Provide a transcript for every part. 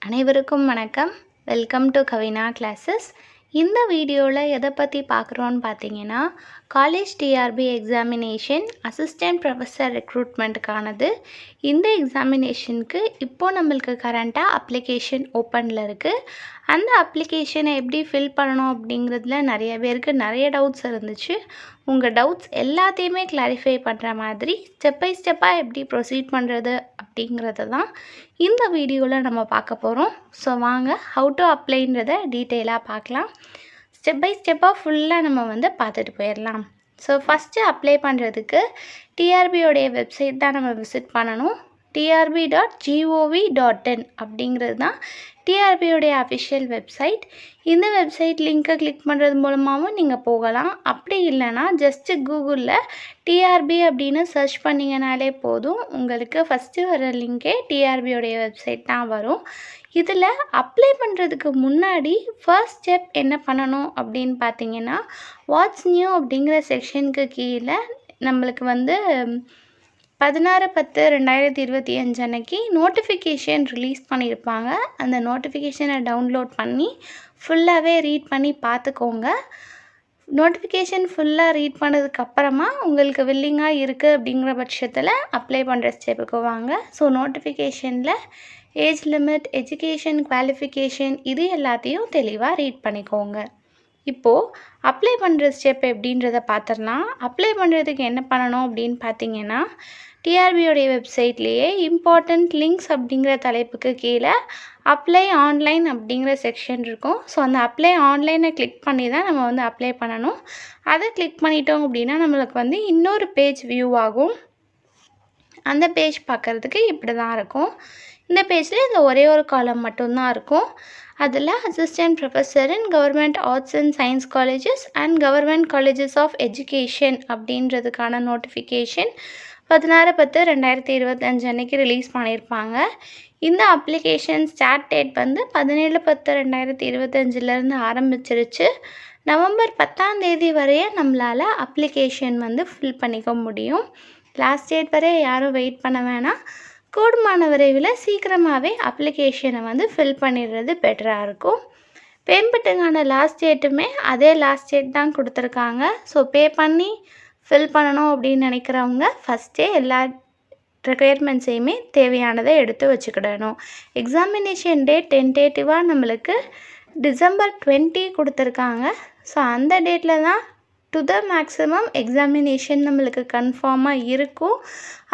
அனைவருக்கும் வணக்கம். Welcome to Kavina classes. இந்த வீடியோவில் எதை பற்றி பார்க்குறோன்னு பார்த்தீங்கன்னா, college TRB examination assistant professor ரெக்ரூட்மெண்ட்டுக்கானது. இந்த எக்ஸாமினேஷனுக்கு இப்போது நம்மளுக்கு கரண்ட்டாக அப்ளிகேஷன் ஓப்பனில் இருக்குது. அந்த அப்ளிகேஷனை எப்படி ஃபில் பண்ணணும் அப்படிங்கிறதுல நிறைய பேருக்கு நிறைய டவுட்ஸ் இருந்துச்சு. உங்கள் டவுட்ஸ் எல்லாத்தையுமே கிளாரிஃபை பண்ணுற மாதிரி ஸ்டெப் பை ஸ்டெப்பாக எப்படி ப்ரொசீட் பண்ணுறது அப்படிங்கிறத தான் இந்த வீடியோவில் நம்ம பார்க்க போகிறோம். ஸோ வாங்க ஹவு டு அப்ளைன்றதை டீட்டெயிலாக பார்க்கலாம். ஸ்டெப் பை ஸ்டெப்பாக ஃபுல்லாக நம்ம பார்த்துட்டு போயிடலாம். ஸோ ஃபஸ்ட்டு அப்ளை பண்ணுறதுக்கு டிஆர்பியோடைய வெப்சைட் தான் நம்ம விசிட் பண்ணணும். trb.gov.in அப்படிங்கிறது தான் டிஆர்பியோடைய அஃபிஷியல் வெப்சைட். இந்த வெப்சைட் லிங்க்கை கிளிக் பண்ணுறது மூலமாகவும் நீங்கள் போகலாம். அப்படி இல்லைனா ஜஸ்ட்டு கூகுளில் டிஆர்பி அப்படின்னு சர்ச் பண்ணிங்கனாலே போதும், உங்களுக்கு ஃபஸ்ட்டு வர லிங்கே டிஆர்பியோடைய வெப்சைட் தான் வரும். இதில் அப்ளை பண்ணுறதுக்கு முன்னாடி ஃபர்ஸ்ட் ஸ்டெப் என்ன பண்ணணும் அப்படின்னு பார்த்தீங்கன்னா, வாட்ஸ் நியூ அப்படிங்கிற செக்ஷனுக்கு கீழே நம்மளுக்கு 16/10/2025 அன்னைக்கு நோட்டிஃபிகேஷன் ரிலீஸ் பண்ணியிருப்பாங்க. அந்த நோட்டிஃபிகேஷனை டவுன்லோட் பண்ணி ஃபுல்லாகவே ரீட் பண்ணி பார்த்துக்கோங்க. நோட்டிஃபிகேஷன் ஃபுல்லாக ரீட் பண்ணதுக்கப்புறமா உங்களுக்கு வில்லிங்காக இருக்குது அப்படிங்கிற பட்சத்தில் அப்ளை பண்ணுற ஸ்டெப்புக்கு வாங்க. ஸோ நோட்டிஃபிகேஷனில் ஏஜ் லிமிட், எஜுகேஷன் குவாலிஃபிகேஷன் இது எல்லாத்தையும் தெளிவாக ரீட் பண்ணிக்கோங்க. இப்போது அப்ளை பண்ணுற ஸ்டெப் எப்படின்றத பார்த்துடலாம். அப்ளை பண்ணுறதுக்கு என்ன பண்ணணும் அப்படின்னு பார்த்தீங்கன்னா, டிஆர்பியோடைய வெப்சைட்லேயே இம்பார்ட்டண்ட் லிங்க்ஸ் அப்படிங்கிற தலைப்புக்கு கீழே அப்ளை ஆன்லைன் அப்படிங்கிற செக்ஷன் இருக்கும். ஸோ அந்த அப்ளை ஆன்லைனை கிளிக் பண்ணி தான் நம்ம அப்ளை பண்ணணும். அதை கிளிக் பண்ணிட்டோம் அப்படின்னா நம்மளுக்கு இன்னொரு பேஜ் வியூ ஆகும். அந்த பேஜ் பார்க்குறதுக்கு இப்படி தான் இருக்கும். இந்த பேஜில் இந்த ஒரே ஒரு காலம் மட்டும்தான் இருக்கும். அதில் assistant professor in government arts and science colleges and government colleges of education அப்படின்றதுக்கான நோட்டிஃபிகேஷன் 16/10/2025 அன்னைக்கு ரிலீஸ் பண்ணியிருப்பாங்க. இந்த அப்ளிகேஷன் ஸ்டார்ட் டேட் 17/10/2025 ஆரம்பிச்சிருச்சு. நவம்பர் 10 வரையே நம்மளால் அப்ளிகேஷன் ஃபில் பண்ணிக்க முடியும். லாஸ்ட் டேட் வரை யாரும் வெயிட் பண்ண வேணாம். கூடுமான விரைவில் சீக்கிரமாகவே அப்ளிகேஷனை ஃபில் பண்ணிடுறது பெட்டராக இருக்கும். பேமெண்ட்டுக்கான லாஸ்ட் டேட்டுமே அதே லாஸ்ட் டேட் தான் கொடுத்துருக்காங்க. ஸோ பே பண்ணி ஃபில் பண்ணணும் அப்படின்னு நினைக்கிறவங்க ஃபஸ்ட்டே எல்லா ரெக்குயர்மெண்ட்ஸையுமே தேவையானதை எடுத்து வச்சுக்கிடணும். எக்ஸாமினேஷன் டேட் டென்டேட்டிவாக நம்மளுக்கு December 20 கொடுத்துருக்காங்க. ஸோ அந்த டேட்டில் தான் டு த மேக்ஸிமம் எக்ஸாமினேஷன் நம்மளுக்கு கன்ஃபார்மாக இருக்கும்.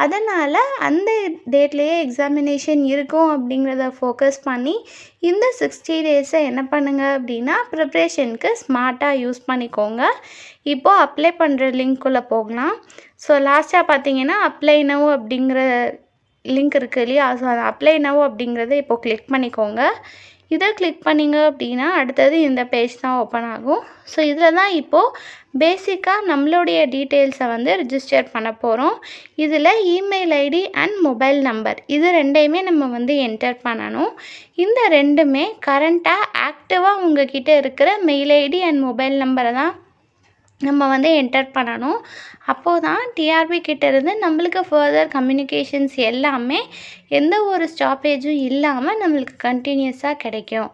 அதனால் அந்த டேட்லேயே எக்ஸாமினேஷன் இருக்கும் அப்படிங்கிறத ஃபோக்கஸ் பண்ணி இந்த 60 டேஸை என்ன பண்ணுங்கள் அப்படின்னா ப்ரிப்ரேஷனுக்கு ஸ்மார்ட்டாக யூஸ் பண்ணிக்கோங்க. இப்போது அப்ளை பண்ணுற லிங்க்குள்ளே போகலாம். ஸோ லாஸ்ட்டாக பார்த்தீங்கன்னா அப்ளை நவ் அப்படிங்கிற லிங்க் இருக்குது இல்லையா? ஸோ அந்த அப்ளை நவ் அப்படிங்கிறத இப்போது கிளிக் பண்ணிக்கோங்க. இதை கிளிக் பண்ணிங்க அப்படின்னா அடுத்தது இந்த பேஜ் தான் ஓப்பன் ஆகும். ஸோ இதில் தான் இப்போது பேசிக்காக நம்மளுடைய டீட்டெயில்ஸை ரிஜிஸ்டர் பண்ண போகிறோம். இதில் email ID and mobile number இது ரெண்டையுமே நம்ம என்டர் பண்ணணும். இந்த ரெண்டுமே கரண்ட்டாக ஆக்டிவாக உங்ககிட்ட இருக்கிற மெயில் ஐடி அண்ட் மொபைல் நம்பரை தான் நம்ம என்டர் பண்ணணும். அப்போது தான் டிஆர்பி கிட்டேருந்து நம்மளுக்கு ஃபர்தர் கம்யூனிகேஷன்ஸ் எல்லாமே எந்த ஒரு ஸ்டாப்பேஜும் இல்லாமல் நம்மளுக்கு கண்டினியூஸாக கிடைக்கும்.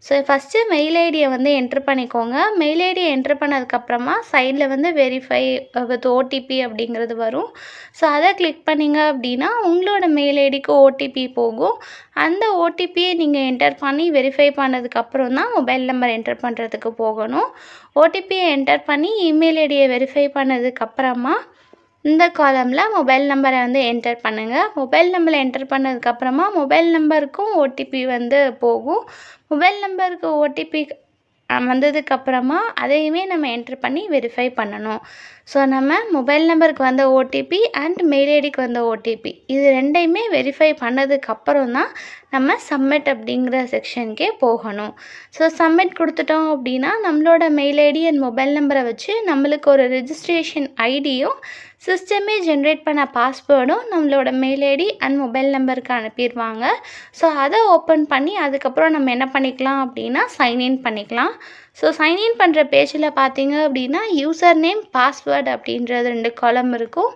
ஸோ ஃபஸ்ட்டு மெயில் ஐடியை என்ட்ரு பண்ணிக்கோங்க. மெயில் ஐடியை என்ட்ரு பண்ணதுக்கப்புறமா சைடில் வெரிஃபை வித் ஓடிபி அப்படிங்கிறது வரும். ஸோ அதை கிளிக் பண்ணிங்க அப்படின்னா உங்களோட மெயில் ஐடிக்கு ஓடிபி போகும். அந்த ஓடிபியை நீங்கள் என்டர் பண்ணி வெரிஃபை பண்ணதுக்கப்புறம் தான் மொபைல் நம்பர் என்டர் பண்ணுறதுக்கு போகணும். ஓடிபியை என்டர் பண்ணி இமெயில் ஐடியை வெரிஃபை பண்ணதுக்கப்புறமா இந்த காலமில் மொபைல் நம்பரை என்டர் பண்ணுங்கள். மொபைல் நம்பரை என்டர் பண்ணதுக்கப்புறமா மொபைல் நம்பருக்கும் ஓடிபி போகும். மொபைல் நம்பருக்கு ஓடிபி வந்ததுக்கப்புறமா அதையுமே நம்ம என்ட்ரு பண்ணி வெரிஃபை பண்ணணும். ஸோ நம்ம மொபைல் நம்பருக்கு வந்த ஓடிபி அண்ட் மெயில் ஐடிக்கு வந்த ஓடிபி இது ரெண்டையுமே வெரிஃபை பண்ணதுக்கப்புறம் தான் நம்ம சப்மிட் அப்படிங்கிற செக்ஷனுக்கே போகணும். ஸோ சப்மிட் கொடுத்துட்டோம் அப்படின்னா நம்மளோட மெயில் ஐடி அண்ட் மொபைல் நம்பரை வச்சு நம்மளுக்கு ஒரு ரெஜிஸ்ட்ரேஷன் ஐடியும் சிஸ்டமே ஜென்ரேட் பண்ண பாஸ்வேர்டும் நம்மளோட மெயில் ஐடி அண்ட் மொபைல் நம்பருக்கு அனுப்பிடுவாங்க. ஸோ அதை ஓப்பன் பண்ணி அதுக்கப்புறம் நம்ம என்ன பண்ணிக்கலாம் அப்படின்னா சைன்இன் பண்ணிக்கலாம். ஸோ சைன்இன் பண்ணுற பேஜில் பார்த்தீங்க அப்படின்னா யூசர் நேம், பாஸ்வேர்டு அப்படின்றது 2 காலம் இருக்கும்.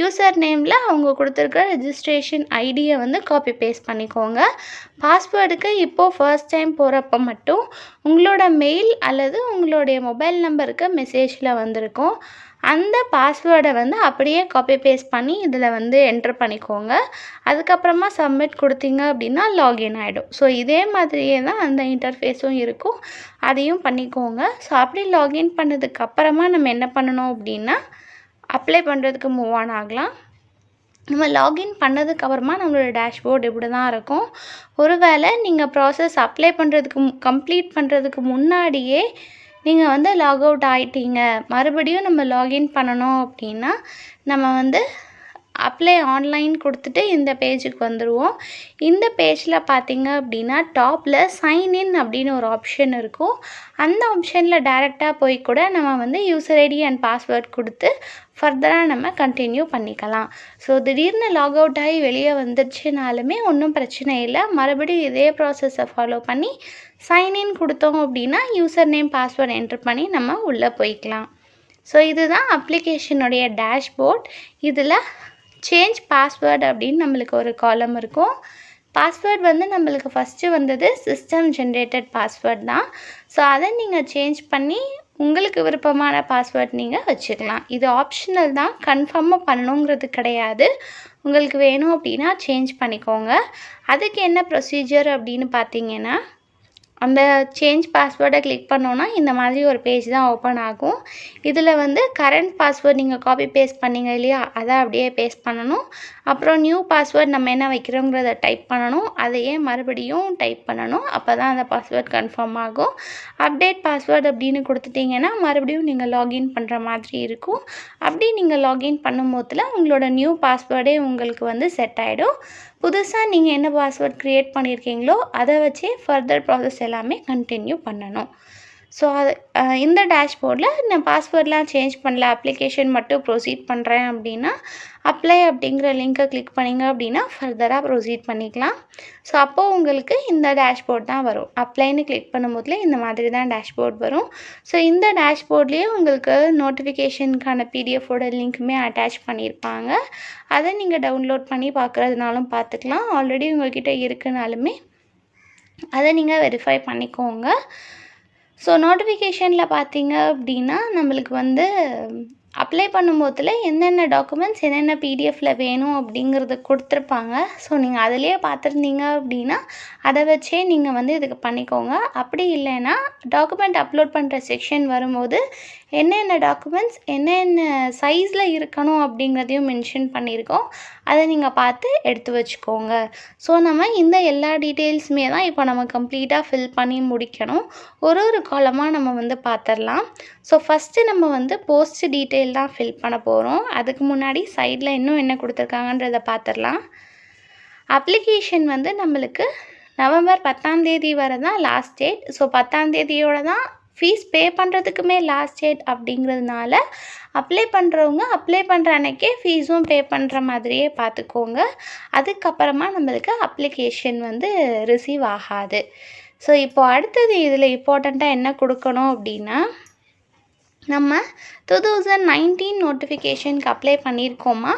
யூசர் நேமில் அவங்க கொடுத்துருக்க ரெஜிஸ்ட்ரேஷன் ஐடியை வந்து காப்பி பேஸ்ட் பண்ணிக்கோங்க. பாஸ்வேர்டுக்கு இப்போது ஃபர்ஸ்ட் டைம் போகிறப்ப மட்டும் உங்களோட மெயில் அல்லது உங்களுடைய மொபைல் நம்பருக்கு மெசேஜில் வந்திருக்கும். அந்த பாஸ்வேர்டை வந்து அப்படியே காப்பி பேஸ்ட் பண்ணி இதில் வந்து என்ட்ரு பண்ணிக்கோங்க. அதுக்கப்புறமா சப்மிட் கொடுத்தீங்க அப்படின்னா லாகின் ஆகிடும். ஸோ இதே மாதிரியே தான் அந்த இன்டர்ஃபேஸும் இருக்கும், அதையும் பண்ணிக்கோங்க. ஸோ அப்படி லாகின் பண்ணதுக்கப்புறமா நம்ம என்ன பண்ணணும் அப்படின்னா அப்ளை பண்ணுறதுக்கு மூவ் ஆன் ஆகலாம். நம்ம லாகின் பண்ணதுக்கப்புறமா நம்மளோட டேஷ்போர்டு இப்படி தான் இருக்கும். ஒருவேளை நீங்கள் ப்ராசஸ் அப்ளை பண்ணுறதுக்கு கம்ப்ளீட் பண்ணுறதுக்கு முன்னாடியே நீங்கள் வந்து லாக் அவுட் ஆகிட்டீங்க, மறுபடியும் நம்ம லாகின் பண்ணணும் அப்படின்னா நம்ம வந்து அப்ளை ஆன்லைன் கொடுத்துட்டு இந்த பேஜுக்கு வந்துடுவோம். இந்த பேஜில் பார்த்தீங்க அப்படின்னா டாப்பில் சைன்இன் அப்படின்னு ஒரு ஆப்ஷன் இருக்கும். அந்த ஆப்ஷனில் டைரெக்டாக போய் கூட நம்ம வந்து யூசர் ஐடி அண்ட் பாஸ்வேர்ட் கொடுத்து ஃபர்தராக நம்ம கண்டினியூ பண்ணிக்கலாம். ஸோ திடீர்னு லாக் அவுட் ஆகி வெளியே வந்துடுச்சுனாலுமே ஒன்றும் பிரச்சனை இல்லை. மறுபடியும் இதே ப்ராசஸை ஃபாலோ பண்ணி சைன்இன் கொடுத்தோம் அப்படின்னா யூசர் நேம், பாஸ்வேர்ட் என்ட்ரு பண்ணி நம்ம உள்ளே போய்க்கலாம். ஸோ இதுதான் அப்ளிகேஷனுடைய டேஷ்போர்ட். இதில் சேஞ்ச் பாஸ்வேர்டு அப்படின்னு நம்மளுக்கு ஒரு காலம் இருக்கும். பாஸ்வேர்ட் வந்து நம்மளுக்கு ஃபஸ்ட்டு வந்தது சிஸ்டம் ஜென்ரேட்டட் பாஸ்வேர்ட் தான். ஸோ அதை நீங்கள் சேஞ்ச் பண்ணி உங்களுக்கு விருப்பமான பாஸ்வேர்ட் நீங்கள் வச்சுக்கலாம். இது ஆப்ஷனல் தான், கன்ஃபார்மாக பண்ணணுங்கிறது கிடையாது. உங்களுக்கு வேணும் அப்படின்னா சேஞ்ச் பண்ணிக்கோங்க. அதுக்கு என்ன ப்ரொசீஜர் அப்படின்னு பார்த்தீங்கன்னா அந்த சேஞ்ச் பாஸ்வேர்டை கிளிக் பண்ணோன்னா இந்த மாதிரி ஒரு பேஜ் தான் ஓப்பன் ஆகும். இதில் வந்து கரண்ட் பாஸ்வேர்ட் நீங்கள் காப்பி பேஸ்ட் பண்ணிங்க இல்லையா, அதை அப்படியே பேஸ்ட் பண்ணணும். அப்புறம் நியூ பாஸ்வேர்ட் நம்ம என்ன வைக்கிறோங்கிறத டைப் பண்ணணும். அதையே மறுபடியும் டைப் பண்ணணும். அப்போ தான் அந்த பாஸ்வேர்ட் கன்ஃபார்ம் ஆகும். அப்டேட் பாஸ்வேர்டு அப்படின்னு கொடுத்துட்டிங்கன்னா மறுபடியும் நீங்கள் லாகின் பண்ணுற மாதிரி இருக்கும். அப்படி நீங்கள் லாகின் பண்ணும்போதில் உங்களோட நியூ பாஸ்வேர்டே உங்களுக்கு வந்து செட் ஆகிடும். புதுசாக நீங்கள் என்ன பாஸ்வேர்ட் க்ரியேட் பண்ணியிருக்கீங்களோ அதை வச்சே ஃபர்தர் ப்ராசஸ் எல்லாமே கண்டினியூ பண்ணணும். ஸோ அது இந்த டேஷ்போர்டில் நான் பாஸ்வேர்ட்லாம் சேஞ்ச் பண்ணல, அப்ளிகேஷன் மட்டும் ப்ரொசீட் பண்ணுறேன் அப்படின்னா அப்ளை அப்படிங்கிற லிங்க்கை கிளிக் பண்ணிங்க அப்படின்னா ஃபர்தராக ப்ரொசீட் பண்ணிக்கலாம். ஸோ அப்போது உங்களுக்கு இந்த டேஷ்போர்ட் தான் வரும். அப்ளைன்னு கிளிக் பண்ணும்போதுல இந்த மாதிரி தான் டேஷ்போர்ட் வரும். ஸோ இந்த டேஷ்போர்ட்லேயே உங்களுக்கு நோட்டிஃபிகேஷனுக்கான பிடிஎஃபோட லிங்க்குமே அட்டாச் பண்ணியிருப்பாங்க. அதை நீங்கள் டவுன்லோட் பண்ணி பார்க்குறதுனாலும் பார்த்துக்கலாம். ஆல்ரெடி உங்கள்கிட்ட இருக்குனாலுமே அதை நீங்கள் வெரிஃபை பண்ணிக்கோங்க. ஸோ நோட்டிஃபிகேஷனில் பார்த்தீங்க அப்படின்னா நம்மளுக்கு வந்து அப்ளை பண்ணும்போதில் என்னென்ன டாக்குமெண்ட்ஸ் என்னென்ன பிடிஎஃப்பில் வேணும் அப்படிங்கிறத கொடுத்துருப்பாங்க. ஸோ நீங்கள் அதிலே பார்த்துருந்தீங்க அப்படின்னா அதை வச்சே நீங்கள் வந்து இதுக்கு பண்ணிக்கோங்க. அப்படி இல்லைன்னா டாக்குமெண்ட் அப்லோட் பண்ணுற செக்ஷன் வரும்போது என்னென்ன டாக்குமெண்ட்ஸ் என்னென்ன சைஸில் இருக்கணும் அப்படிங்கிறதையும் மென்ஷன் பண்ணியிருக்கோம். அதை நீங்கள் பார்த்து எடுத்து வச்சுக்கோங்க. ஸோ நம்ம இந்த எல்லா டீட்டெயில்ஸுமே தான் இப்போ நம்ம கம்ப்ளீட்டாக ஃபில் பண்ணி முடிக்கணும். ஒரு காலமாக நம்ம வந்து பார்த்துடலாம். ஸோ ஃபஸ்ட்டு நம்ம வந்து போஸ்ட் டீட்டெயில் தான் ஃபில் பண்ண போகிறோம். அதுக்கு முன்னாடி சைடில் இன்னும் என்ன கொடுத்துருக்காங்கன்றதை பார்த்துடலாம். அப்ளிகேஷன் வந்து நம்மளுக்கு நவம்பர் 10ஆம் தேதி வரை தான் லாஸ்ட் டேட். ஸோ 10ஆம் தேதியோட தான் ஃபீஸ் பே பண்ணுறதுக்குமே லாஸ்ட் டேட் அப்படிங்கிறதுனால அப்ளை பண்ணுறவங்க அப்ளை பண்ணுற அன்றைக்கே ஃபீஸும் பே பண்ணுற மாதிரியே பார்த்துக்கோங்க. அதுக்கப்புறமா நம்மளுக்கு அப்ளிகேஷன் வந்து ரிசீவ் ஆகாது. ஸோ இப்போ அடுத்தது இதில் இம்பார்ட்டண்ட்டாக என்ன கொடுக்கணும் அப்படின்னா நம்ம 2019 நோட்டிஃபிகேஷனுக்கு அப்ளை பண்ணியிருக்கோமா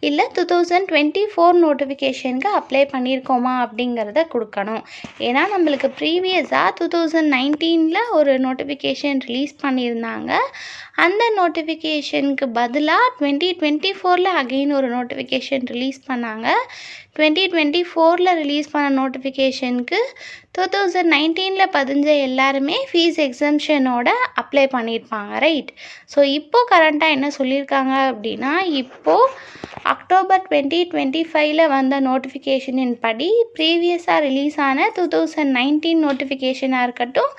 இல்லை 2024 நோட்டிஃபிகேஷனுக்கு அப்ளை பண்ணியிருக்கோமா அப்படிங்கிறத கொடுக்கணும். ஏன்னா நம்மளுக்கு ப்ரீவியஸாக 2019 ஒரு நோட்டிஃபிகேஷன் ரிலீஸ் பண்ணியிருந்தாங்க. அந்த நோட்டிஃபிகேஷனுக்கு பதிலாக 2024 அகெயின் ஒரு நோட்டிஃபிகேஷன் ரிலீஸ் பண்ணாங்க. 2024 ரிலீஸ் பண்ண நோட்டிஃபிகேஷனுக்கு 2019 பதிஞ்ச எல்லாருமே ஃபீஸ் எக்ஸம்ஷனோட அப்ளை பண்ணியிருப்பாங்க, ரைட்? ஸோ இப்போது கரண்ட்டாக என்ன சொல்லியிருக்காங்க அப்படின்னா இப்போது அக்டோபர் 2025 வந்த நோட்டிஃபிகேஷனின் படி ப்ரீவியஸாக ரிலீஸ் ஆன 2019 நோட்டிஃபிகேஷனாக இருக்கட்டும்,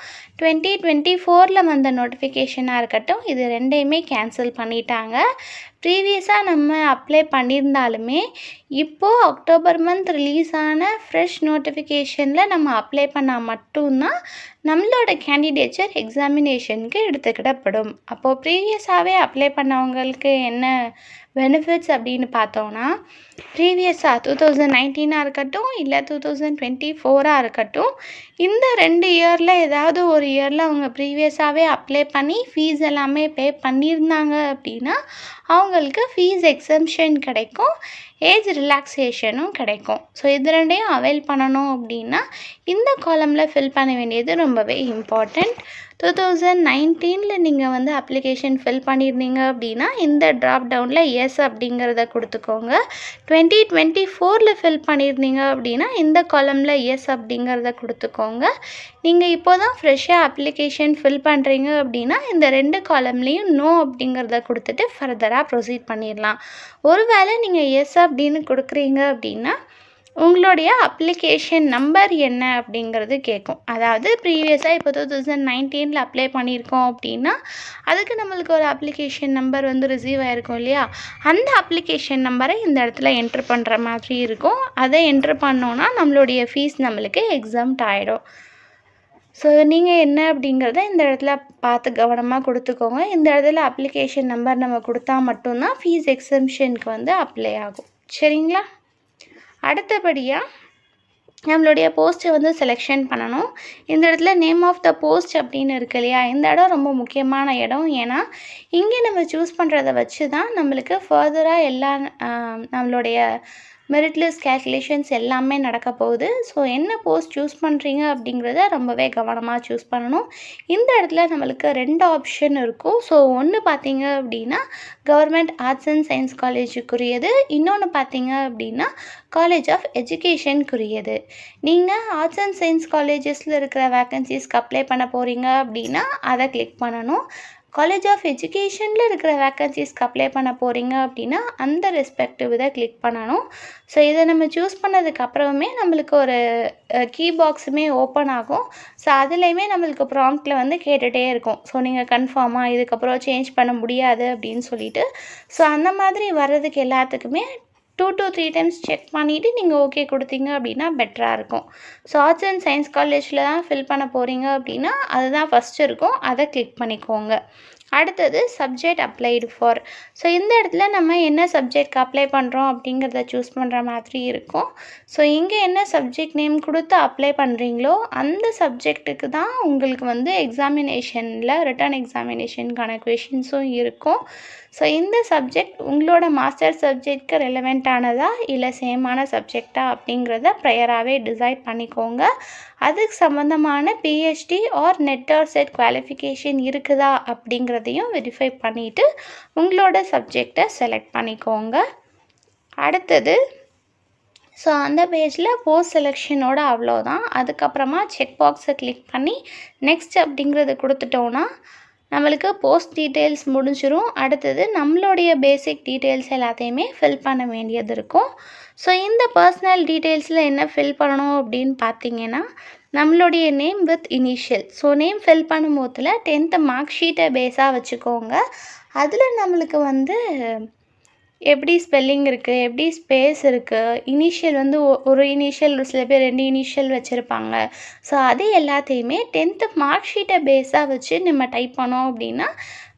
2024 வந்த நோட்டிஃபிகேஷனாக இருக்கட்டும், இது 2யுமே கேன்சல் பண்ணிட்டாங்க. ப்ரீவியஸாக நம்ம அப்ளை பண்ணியிருந்தாலுமே இப்போது அக்டோபர் மந்த் ரிலீஸ் ஆன ஃப்ரெஷ் நோட்டிஃபிகேஷனில் நம்ம அப்ளை பண்ணால் மட்டும்தான் நம்மளோட கேண்டிடேச்சர் எக்ஸாமினேஷனுக்கு எடுத்துக்கிடப்படும். அப்போது ப்ரீவியஸாகவே அப்ளை பண்ணவங்களுக்கு என்ன பெனிஃபிட்ஸ் அப்படின்னு பார்த்தோன்னா, ப்ரீவியஸாக 2019 இருக்கட்டும் இல்லை 2024 இருக்கட்டும், இந்த 2 இயரில் ஏதாவது ஒரு இயரில் அவங்க ப்ரீவியஸாகவே அப்ளை பண்ணி ஃபீஸ் எல்லாமே பே பண்ணியிருந்தாங்க அப்படின்னா அவங்களுக்கு ஃபீஸ் எக்ஸம்ஷன் கிடைக்கும், ஏஜ் ரிலாக்ஸேஷனும் கிடைக்கும். ஸோ இது 2யும் அவைல் பண்ணணும் அப்படின்னா இந்த காலமில் ஃபில் பண்ண வேண்டியது ரொம்பவே இம்பார்ட்டண்ட். 2019 நீங்கள் வந்து அப்ளிகேஷன் ஃபில் பண்ணியிருந்தீங்க அப்படின்னா இந்த ட்ராப் டவுனில் எஸ் அப்படிங்கிறத கொடுத்துக்கோங்க. 2024 ஃபில் பண்ணியிருந்தீங்க அப்படின்னா இந்த காலமில் எஸ் அப்படிங்கிறத கொடுத்துக்கோங்க. நீங்கள் இப்போ தான் ஃப்ரெஷ்ஷாக அப்ளிகேஷன் ஃபில் பண்ணுறீங்க அப்படின்னா இந்த 2 காலம்லேயும் நோ அப்படிங்கிறத கொடுத்துட்டு ஃபர்தராக ப்ரொசீட் பண்ணிடலாம். ஒருவேளை நீங்கள் எஸ் அப்படின்னு கொடுக்குறீங்க அப்படின்னா உங்களுடைய அப்ளிகேஷன் நம்பர் என்ன அப்படிங்கிறது கேட்கும். அதாவது ப்ரீவியஸாக இப்போ 2019 அப்ளை பண்ணியிருக்கோம் அப்படின்னா அதுக்கு நம்மளுக்கு ஒரு அப்ளிகேஷன் நம்பர் வந்து ரிசீவ் ஆகிருக்கும் இல்லையா, அந்த அப்ளிகேஷன் நம்பரை இந்த இடத்துல என்ட்ரு பண்ணுற மாதிரி இருக்கும். அதை என்ட்ரு பண்ணோன்னா நம்மளுடைய ஃபீஸ் நம்மளுக்கு எக்ஸாம்ட் ஆகிடும். ஸோ நீங்கள் என்ன அப்படிங்கிறத இந்த இடத்துல பார்த்து கவனமாக கொடுத்துக்கோங்க. இந்த இடத்துல அப்ளிகேஷன் நம்பர் நம்ம கொடுத்தா மட்டும்தான் ஃபீஸ் எக்ஸம்ஷனுக்கு வந்து அப்ளை ஆகும். சரிங்களா? அடுத்தபடியாக நம்மளுடைய போஸ்ட்டை வந்து செலெக்ஷன் பண்ணணும். இந்த இடத்துல நேம் ஆஃப் த போஸ்ட் அப்படின்னு இருக்கு இல்லையா, இந்த இடம் ரொம்ப முக்கியமான இடம். ஏன்னா இங்கே நம்ம சூஸ் பண்ணுறத வச்சு தான் நம்மளுக்கு ஃபர்தராக எல்லா நம்மளுடைய மெரிட் லிஸ்ட் கேல்குலேஷன்ஸ் எல்லாமே நடக்க போகுது. ஸோ என்ன போஸ்ட் சூஸ் பண்ணுறீங்க அப்படிங்கிறத ரொம்பவே கவனமாக சூஸ் பண்ணணும். இந்த இடத்துல நம்மளுக்கு 2 ஆப்ஷன் இருக்கும். ஸோ ஒன்று பார்த்தீங்க அப்படின்னா கவர்மெண்ட் ஆர்ட்ஸ் அண்ட் சயின்ஸ் காலேஜுக்குரியது, இன்னொன்று பார்த்தீங்க அப்படின்னா காலேஜ் ஆஃப் எஜுகேஷனுக்குரியது. நீங்கள் ஆர்ட்ஸ் அண்ட் சயின்ஸ் காலேஜஸில் இருக்கிற வேக்கன்சிஸ்க்கு அப்ளை பண்ண போகிறீங்க அப்படின்னா அதை கிளிக் பண்ணணும். காலேஜ் ஆஃப் எஜுகேஷனில் இருக்கிற வேக்கன்சிஸ்க்கு அப்ளை பண்ண போகிறீங்க அப்படின்னா அந்த ரெஸ்பெக்டிவ் இதை கிளிக் பண்ணணும். ஸோ இதை நம்ம சூஸ் பண்ணதுக்கு அப்புறமே நம்மளுக்கு ஒரு கீ பாக்ஸுமே ஓப்பன் ஆகும். ஸோ அதுலேயுமே நம்மளுக்கு ப்ராம்ப்டில் வந்து கேட்டுகிட்டே இருக்கும். ஸோ நீங்கள் கன்ஃபார்மாக இதுக்கப்புறம் சேஞ்ச் பண்ண முடியாது அப்படின்னு சொல்லிட்டு. ஸோ அந்த மாதிரி வர்றதுக்கு எல்லாத்துக்குமே 2 to 3 டைம்ஸ் செக் பண்ணிவிட்டு நீங்கள் ஓகே கொடுத்தீங்க அப்படின்னா பெட்டராக இருக்கும். ஸோ ஆர்ட்ஸ் அண்ட் சயின்ஸ் காலேஜில் தான் ஃபில் பண்ண போகிறீங்க அப்படின்னா அதுதான் ஃபஸ்ட்டு இருக்கும், அதை கிளிக் பண்ணிக்கோங்க. அடுத்தது சப்ஜெக்ட் அப்ளைடு ஃபார். ஸோ இந்த இடத்துல நம்ம என்ன சப்ஜெக்ட்க்கு அப்ளை பண்ணுறோம் அப்படிங்கிறத சூஸ் பண்ணுற மாதிரி இருக்கும். ஸோ இங்கே என்ன சப்ஜெக்ட் நேம் கொடுத்து அப்ளை பண்ணுறீங்களோ அந்த சப்ஜெக்ட்டுக்கு தான் உங்களுக்கு வந்து எக்ஸாமினேஷனில் ரிட்டன் எக்ஸாமினேஷனுக்கான கொஷின்ஸும் இருக்கும். ஸோ இந்த சப்ஜெக்ட் உங்களோட மாஸ்டர் சப்ஜெக்ட்க்கு ரெலவெண்ட்டானதா இல்லை சேமான சப்ஜெக்டா அப்படிங்கிறத ப்ரையராகவே டிசைட் பண்ணிக்கோங்க. அதுக்கு சம்மந்தமான PhD or NET or SET qualification இருக்குதா அப்படிங்கிறதையும் வெரிஃபை பண்ணிவிட்டு உங்களோட சப்ஜெக்டை செலக்ட் பண்ணிக்கோங்க. அடுத்தது ஸோ அந்த பேஜில் போஸ்ட் செலெக்ஷனோட அவ்வளோதான். அதுக்கப்புறமா செக் பாக்ஸை கிளிக் பண்ணி நெக்ஸ்ட் அப்படிங்கிறது கொடுத்துட்டோன்னா நம்மளுக்கு போஸ்ட் டீட்டெயில்ஸ் முடிஞ்சிடும். அடுத்தது நம்மளுடைய பேசிக் டீட்டெயில்ஸ் எல்லாத்தையுமே ஃபில் பண்ண வேண்டியது இருக்கும். ஸோ இந்த பர்சனல் டீட்டெயில்ஸில் என்ன ஃபில் பண்ணணும் அப்படின்னு பார்த்தீங்கன்னா நம்மளுடைய name with initial. So name fill பண்ணும்போதில் 10th மார்க் ஷீட்டை பேஸாக வச்சுக்கோங்க. அதில் நம்மளுக்கு வந்து எப்படி ஸ்பெல்லிங் இருக்குது, எப்படி ஸ்பேஸ் இருக்குது, இனிஷியல் வந்து ஒரு இனிஷியல் சில பேர் 2 இனிஷியல் வச்சுருப்பாங்க. ஸோ அது எல்லாத்தையுமே 10th மார்க் ஷீட்டை பேஸாக வச்சு நம்ம டைப் பண்ணோம் அப்படின்னா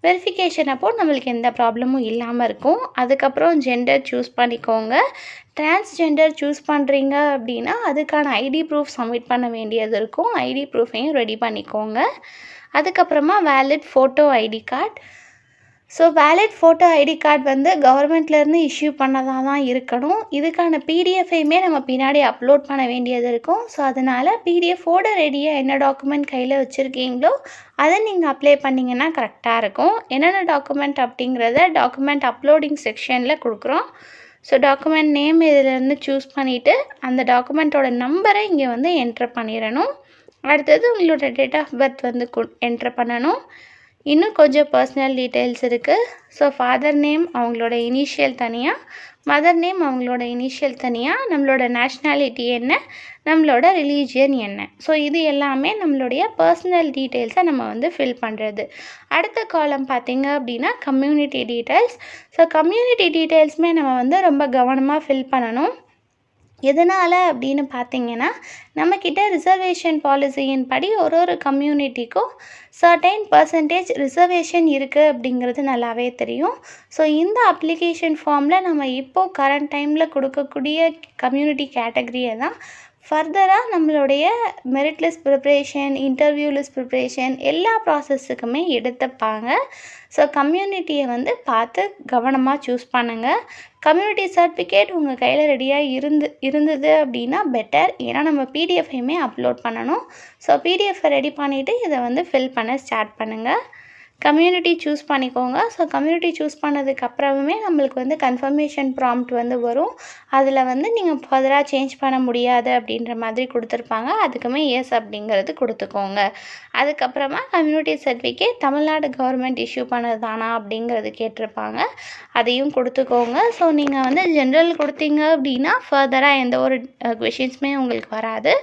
வெரிஃபிகேஷன் அப்போது நம்மளுக்கு எந்த ப்ராப்ளமும் இல்லாமல் இருக்கும். அதுக்கப்புறம் ஜெண்டர் சூஸ் பண்ணிக்கோங்க. டிரான்ஸ்ஜெண்டர் சூஸ் பண்ணுறீங்க அப்படின்னா அதுக்கான ஐடி ப்ரூஃப் சப்மிட் பண்ண வேண்டியது இருக்கும். ஐடி ப்ரூஃபையும் ரெடி பண்ணிக்கோங்க. அதுக்கப்புறமா valid photo ID card. So valid photo ID card வந்து கவர்மெண்ட்லேருந்து இஷ்யூ பண்ணதாக தான் இருக்கணும். இதுக்கான பிடிஎஃபையுமே நம்ம பின்னாடி அப்லோட் பண்ண வேண்டியது இருக்கும். ஸோ அதனால் பிடிஎஃபோட ரெடியாக என்ன டாக்குமெண்ட் கையில் வச்சுருக்கீங்களோ அதை நீங்கள் அப்ளை பண்ணிங்கன்னா கரெக்டாக இருக்கும். என்னென்ன டாக்குமெண்ட் அப்படிங்கிறத டாக்குமெண்ட் அப்லோடிங் செக்ஷனில் கொடுக்குறோம். ஸோ டாக்குமெண்ட் நேம் இதிலேருந்து சூஸ் பண்ணிவிட்டு அந்த டாக்குமெண்ட்டோட நம்பரை இங்கே வந்து என்ட்ரு பண்ணிடணும். அடுத்தது உங்களோட டேட் ஆஃப் பர்த் வந்து என்ட்ரு பண்ணணும். இன்னும் கொஞ்சம் பர்சனல் டீட்டெயில்ஸ் இருக்குது. ஸோ ஃபாதர் நேம் அவங்களோட இனிஷியல் தனியாக, மதர் நேம் அவங்களோட இனிஷியல் தனியாக, நம்மளோட நேஷ்னாலிட்டி என்ன, நம்மளோட ரிலீஜியன் என்ன. ஸோ இது எல்லாமே நம்மளுடைய பர்சனல் டீட்டெயில்ஸை நம்ம வந்து ஃபில் பண்ணுறது. அடுத்த காலம் பார்த்திங்க அப்படின்னா கம்யூனிட்டி டீட்டெயில்ஸ். ஸோ கம்யூனிட்டி டீட்டெயில்ஸுமே நம்ம வந்து ரொம்ப கவனமாக ஃபில் பண்ணணும். எதனால் அப்படின்னு பார்த்தீங்கன்னா, நம்மக்கிட்ட ரிசர்வேஷன் பாலிசியின் படி ஒரு கம்யூனிட்டிக்கும் சர்டைன் பர்சன்டேஜ் ரிசர்வேஷன் இருக்குது அப்படிங்கிறது நல்லாவே தெரியும். ஸோ இந்த அப்ளிகேஷன் ஃபார்மில் நம்ம இப்போது கரண்ட் டைமில் கொடுக்கக்கூடிய கம்யூனிட்டி கேட்டகரியை தான் ஃபர்தராக நம்மளுடைய merit list preparation, interview list preparation எல்லா ப்ராசஸுக்குமே எடுத்துப்பாங்க. ஸோ கம்யூனிட்டியை வந்து பார்த்து கவனமாக சூஸ் பண்ணுங்கள். கம்யூனிட்டி சர்டிஃபிகேட் உங்கள் கையில் ரெடியாக இருந்தது அப்படின்னா பெட்டர். ஏன்னா நம்ம பிடிஎஃப்பையுமே அப்லோட் பண்ணணும். ஸோ பிடிஎஃப்பை ரெடி பண்ணிவிட்டு இதை வந்து ஃபில் பண்ண ஸ்டார்ட் பண்ணுங்கள். கம்யூனிட்டி சூஸ் பண்ணிக்கோங்க. ஸோ கம்யூனிட்டி சூஸ் பண்ணதுக்கப்புறமே நம்மளுக்கு வந்து கன்ஃபர்மேஷன் ப்ராம்ப்ட் வந்து வரும். அதில் வந்து நீங்கள் ஃபர்தராக சேஞ்ச் பண்ண முடியாது அப்படின்ற மாதிரி கொடுத்துருப்பாங்க. அதுக்குமே எஸ் அப்படிங்கிறது கொடுத்துக்கோங்க. அதுக்கப்புறமா community certificate Tamil Nadu government issue பண்ணது தானா அப்படிங்கிறது கேட்டிருப்பாங்க. அதையும் கொடுத்துக்கோங்க. ஸோ நீங்கள் வந்து ஜென்ரல் கொடுத்தீங்க அப்படின்னா ஃபர்தராக எந்த ஒரு கொஷின்ஸுமே உங்களுக்கு வராது.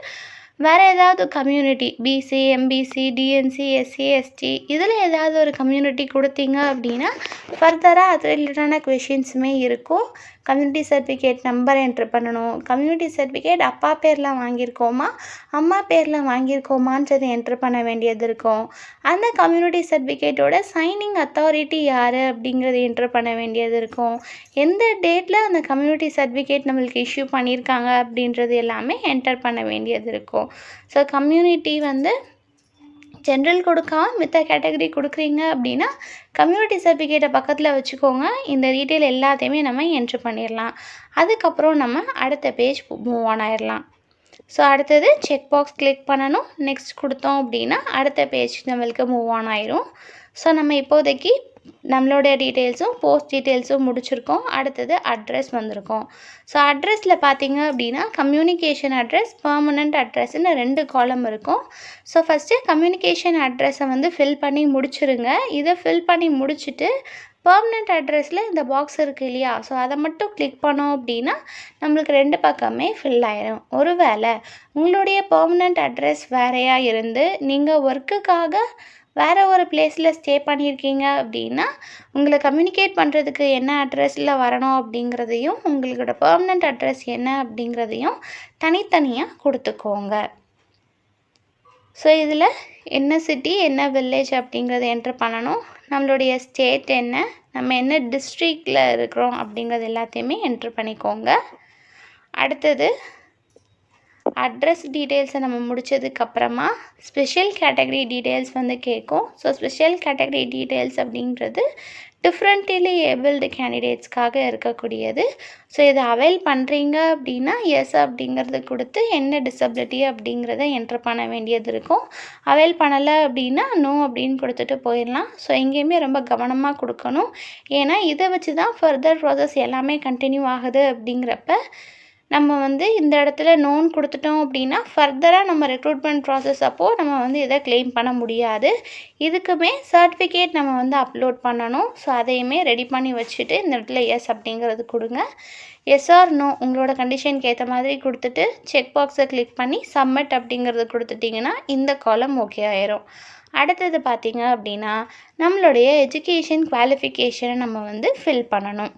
வேறு ஏதாவது community BC, MBC, DNC, SC, ST இதில் ஏதாவது ஒரு கம்யூனிட்டி கொடுத்தீங்க அப்படின்னா ஃபர்தராக அது ரிலேட்டடான கொஷின்ஸுமே இருக்கும். கம்யூனிட்டி சர்டிஃபிகேட் நம்பர் என்ட்ரு பண்ணணும். கம்யூனிட்டி சர்டிஃபிகேட் அப்பா பேரில் வாங்கியிருக்கோமா, அம்மா பேரில் வாங்கியிருக்கோமான்றது என்ட்ரு பண்ண வேண்டியது இருக்கும். அந்த கம்யூனிட்டி சர்டிஃபிகேட்டோட சைனிங் அத்தாரிட்டி யார் அப்படிங்கிறது என்ட்ரு பண்ண வேண்டியது இருக்கும். எந்த டேட்டில் அந்த கம்யூனிட்டி சர்டிஃபிகேட் நம்மளுக்கு இஷ்யூ பண்ணியிருக்காங்க அப்படின்றது எல்லாமே என்டர் பண்ண வேண்டியது இருக்கும். ஸோ கம்யூனிட்டி வந்து ஜென்ரல் கொடுக்காம மித்த கேட்டகரி கொடுக்குறீங்க அப்படின்னா கம்யூனிட்டி சர்டிஃபிகேட்டை பக்கத்தில் வச்சுக்கோங்க. இந்த டீட்டெயில் எல்லாத்தையுமே நம்ம என்ட்ரு பண்ணிடலாம். அதுக்கப்புறம் நம்ம அடுத்த பேஜ் மூவ் ஆன் ஆயிடலாம். ஸோ அடுத்தது செக் பாக்ஸ் கிளிக் பண்ணணும். நெக்ஸ்ட் கொடுத்தோம் அப்படின்னா அடுத்த பேஜ் நம்மளுக்கு மூவ் ஆன் ஆயிரும். ஸோ நம்ம இப்போதைக்கு நம்மளோடைய டீட்டெயில்ஸும் போஸ்ட் டீட்டெயில்ஸும் முடிச்சிருக்கோம். அடுத்தது அட்ரஸ் வந்திருக்கோம். ஸோ அட்ரஸில் பார்த்தீங்க அப்படின்னா கம்யூனிகேஷன் அட்ரஸ், பர்மனண்ட் அட்ரஸ்ன்னு 2 காலம் இருக்கும். ஸோ ஃபஸ்ட்டு கம்யூனிகேஷன் அட்ரஸை வந்து ஃபில் பண்ணி முடிச்சுருங்க. இதை ஃபில் பண்ணி முடிச்சுட்டு பர்மனண்ட் அட்ரஸில் இந்த பாக்ஸ் இருக்குது இல்லையா, ஸோ அதை மட்டும் கிளிக் பண்ணோம் அப்படின்னா நம்மளுக்கு 2 பக்கமே ஃபில் ஆயிரும். ஒருவேளை உங்களுடைய பர்மனண்ட் அட்ரஸ் வேறையாக இருந்து நீங்கள் ஒர்க்குக்காக வேறு ஒரு பிளேஸில் ஸ்டே பண்ணியிருக்கீங்க அப்படின்னா உங்களை கம்யூனிகேட் பண்ணுறதுக்கு என்ன அட்ரஸில் வரணும் அப்படிங்கிறதையும் உங்களோட பர்மனண்ட் அட்ரஸ் என்ன அப்படிங்கிறதையும் தனித்தனியாக கொடுத்துக்கோங்க. ஸோ இதில் என்ன சிட்டி, என்ன வில்லேஜ் அப்படிங்கிறத என்ட்ரு பண்ணணும். நம்மளுடைய ஸ்டேட் என்ன, நம்ம என்ன டிஸ்ட்ரிக்டில் இருக்கிறோம் அப்படிங்கிறது எல்லாத்தையுமே என்ட்ரு பண்ணிக்கோங்க. அடுத்தது அட்ரஸ் டீட்டெயில்ஸை நம்ம முடித்ததுக்கப்புறமா ஸ்பெஷல் கேட்டகரி டீட்டெயில்ஸ் வந்து கேட்கும். ஸோ ஸ்பெஷல் கேட்டகரி டீட்டெயில்ஸ் அப்படிங்கிறது டிஃப்ரெண்ட்லி ஏபிள்டு கேண்டிடேட்ஸ்க்காக இருக்கக்கூடியது. ஸோ இதை அவைல் பண்ணுறீங்க அப்படின்னா எஸ் அப்படிங்கிறது கொடுத்து என்ன டிசபிலிட்டி அப்படிங்கிறத என்ட்ரு பண்ண வேண்டியது இருக்கும். அவைல் பண்ணலை அப்படின்னா நோ அப்படின்னு கொடுத்துட்டு போயிடலாம். ஸோ எங்கேயுமே ரொம்ப கவனமாக கொடுக்கணும். ஏன்னா இதை வச்சு தான் ஃபர்தர் ப்ராசஸ் எல்லாமே கண்டினியூ ஆகுது. அப்படிங்கிறப்ப நம்ம வந்து இந்த இடத்துல நோன் கொடுத்துட்டோம் அப்படின்னா ஃபர்தராக நம்ம ரெக்ரூட்மெண்ட் ப்ராசஸ் அப்போது நம்ம வந்து இதை கிளைம் பண்ண முடியாது. இதுக்குமே சர்டிஃபிகேட் நம்ம வந்து அப்லோட் பண்ணணும். ஸோ அதையுமே ரெடி பண்ணி வச்சுட்டு இந்த இடத்துல எஸ் அப்படிங்கிறது கொடுங்க. எஸ் ஆர் நோ உங்களோட கண்டிஷனுக்கு ஏற்ற மாதிரி கொடுத்துட்டு செக் பாக்ஸை கிளிக் பண்ணி சப்மிட் அப்படிங்கிறது கொடுத்துட்டிங்கன்னா இந்த காலம் ஓகே ஆயிரும். அடுத்தது பார்த்திங்க அப்படின்னா நம்மளுடைய எஜுகேஷன் குவாலிஃபிகேஷனை நம்ம வந்து ஃபில் பண்ணணும்.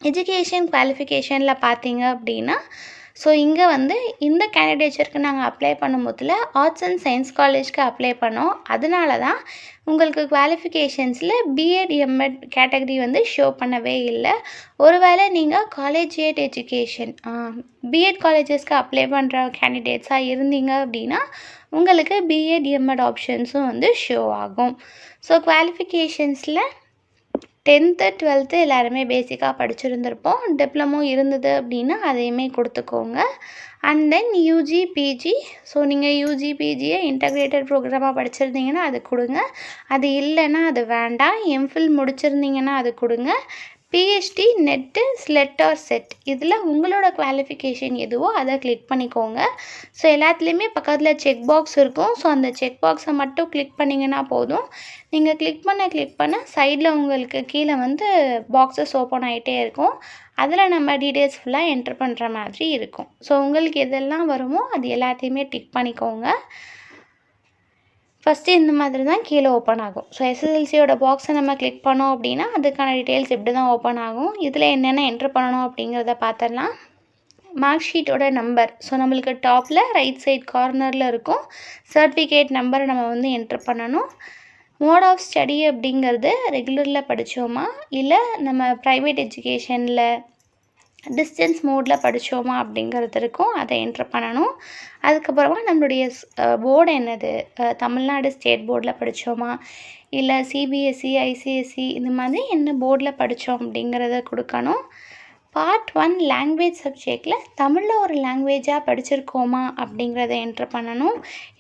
எஜுகேஷன் குவாலிஃபிகேஷனில் பார்த்தீங்க அப்படின்னா ஸோ இங்கே வந்து இந்த கேண்டிடேச்சருக்கு நாங்கள் அப்ளை பண்ணும்போதில் ஆர்ட்ஸ் அண்ட் சயின்ஸ் காலேஜ்க்கு அப்ளை பண்ணோம். அதனால தான் உங்களுக்கு குவாலிஃபிகேஷன்ஸில் பிஎட், எம்எட் கேட்டகரி வந்து ஷோ பண்ணவே இல்லை. ஒருவேளை நீங்கள் காலேஜியேட் எஜுகேஷன் பிஎட் காலேஜஸ்க்கு அப்ளை பண்ணுற கேண்டிடேட்ஸாக இருந்தீங்க அப்படின்னா உங்களுக்கு பிஎட், எம்எட் ஆப்ஷன்ஸும் வந்து ஷோ ஆகும். ஸோ குவாலிஃபிகேஷன்ஸில் 10th 12th எல்லாருமே பேசிக்காக படிச்சுருந்துருப்போம். டிப்ளமோ இருந்தது அப்படின்னா அதையுமே கொடுத்துக்கோங்க. And then UG, PG. So நீங்கள் யூஜி, பிஜியை இன்டகிரேட்டட் ப்ரோக்ராமாக படிச்சிருந்தீங்கன்னா அது கொடுங்க. அது இல்லைன்னா அது வேண்டாம். எம்ஃபில் முடிச்சிருந்தீங்கன்னா அது கொடுங்க. PhD, NET, SLET or SET இதில் உங்களோட குவாலிஃபிகேஷன் எதுவோ அதை கிளிக் பண்ணிக்கோங்க. ஸோ எல்லாத்துலேயுமே பக்கத்தில் செக் பாக்ஸ் இருக்கும். ஸோ அந்த செக் பாக்ஸை மட்டும் கிளிக் பண்ணிங்கன்னா போதும். நீங்கள் கிளிக் பண்ண சைடில் உங்களுக்கு கீழே வந்து பாக்ஸஸ் ஓப்பன் ஆகிட்டே இருக்கும். அதில் நம்ம டீட்டெயில்ஸ் ஃபுல்லாக என்ட்ரு பண்ணுற மாதிரி இருக்கும். ஸோ உங்களுக்கு எதெல்லாம் வருமோ அது எல்லாத்தையுமே டிக் பண்ணிக்கோங்க. ஃபஸ்ட்டு இந்த மாதிரி தான் கீழே ஓப்பன் ஆகும். ஸோ எஸ்எஸ்எல்சியோட பாக்ஸை நம்ம கிளிக் பண்ணோம் அப்படின்னா அதுக்கான டீட்டெயில்ஸ் இப்படி தான் ஓப்பன் ஆகும். இதில் என்னென்ன என்ட்ரு பண்ணணும் அப்படிங்கிறத பார்த்துடலாம். Mark ஷீட்டோட number. ஸோ நம்மளுக்கு டாப்பில் ரைட் சைட் கார்னரில் இருக்கும். சர்டிஃபிகேட் நம்பரை நம்ம வந்து என்ட்ரு பண்ணணும். மோட் ஆஃப் ஸ்டடி அப்படிங்கிறது ரெகுலரில் படித்தோமா இல்லை நம்ம ப்ரைவேட் எஜுகேஷனில் டிஸ்டன்ஸ் மோடில் படித்தோமா அப்படிங்கிறது இருக்கும். அதை என்ட்ரு பண்ணணும். அதுக்கப்புறமா நம்மளுடைய போர்டு என்னது, தமிழ்நாடு ஸ்டேட் போர்டில் படித்தோமா இல்லை சிபிஎஸ்சி, ஐசிஎஸ்சி இந்த மாதிரி என்ன போர்டில் படித்தோம் அப்படிங்கிறத கொடுக்கணும். பார்ட் 1 லாங்குவேஜ் சப்ஜெக்டில் தமிழில் ஒரு லாங்குவேஜாக படிச்சிருக்கோமா அப்படிங்கிறத என்ட்ரு பண்ணணும்.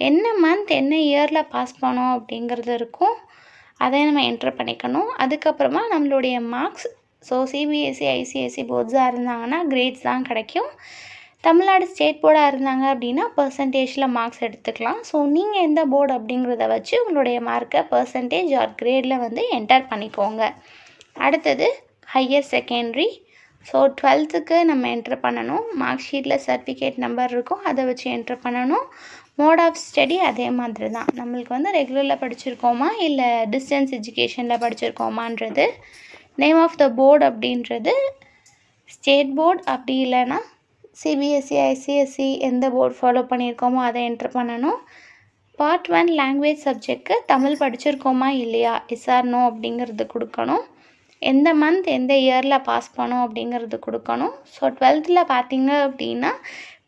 என்ன மந்த் என்ன இயரில் பாஸ் பண்ணோம் அப்படிங்கிறது இருக்கும். அதை நம்ம என்ட்ரு பண்ணிக்கணும். அதுக்கப்புறமா நம்மளுடைய மார்க்ஸ். ஸோ சிபிஎஸ்சி, ஐசிஎஸ்சி போர்ட்ஸாக இருந்தாங்கன்னா கிரேட்ஸ் தான் கிடைக்கும். தமிழ்நாடு ஸ்டேட் போர்டாக இருந்தாங்க அப்படின்னா பர்சன்டேஜில் மார்க்ஸ் எடுத்துக்கலாம். ஸோ நீங்கள் எந்த போர்டு அப்படிங்கிறத வச்சு உங்களுடைய மார்க்கை பர்சன்டேஜ் ஆர் கிரேடில் வந்து என்டர் பண்ணிக்கோங்க. அடுத்தது ஹையர் செகண்டரி. ஸோ 12க்கு நம்ம என்ட்ரு பண்ணணும். மார்க் ஷீட்டில் சர்டிஃபிகேட் நம்பர் இருக்கும், அதை வச்சு என்ட்ரு பண்ணணும். மோட் ஆஃப் ஸ்டடி அதே மாதிரி தான். நம்மளுக்கு வந்து ரெகுலரில் படிச்சிருக்கோமா இல்லை டிஸ்டன்ஸ் எஜுகேஷனில் படிச்சிருக்கோமான்றது. நேம் ஆஃப் த போர்டு அப்படின்றது ஸ்டேட் போர்டு, அப்படி இல்லைன்னா சிபிஎஸ்சி, ஐசிஎஸ்சி எந்த போர்டு ஃபாலோ பண்ணியிருக்கோமோ அதை என்ட்ரு பண்ணணும். பார்ட் 1 லாங்குவேஜ் சப்ஜெக்ட்க்கு தமிழ் படிச்சிருக்கோமா இல்லையா, எஸ்ஆர் நோ அப்படிங்கிறது கொடுக்கணும். எந்த மந்த் எந்த இயரில் பாஸ் பண்ணோம் அப்படிங்கிறது கொடுக்கணும். ஸோ 12th பார்த்தீங்க அப்படின்னா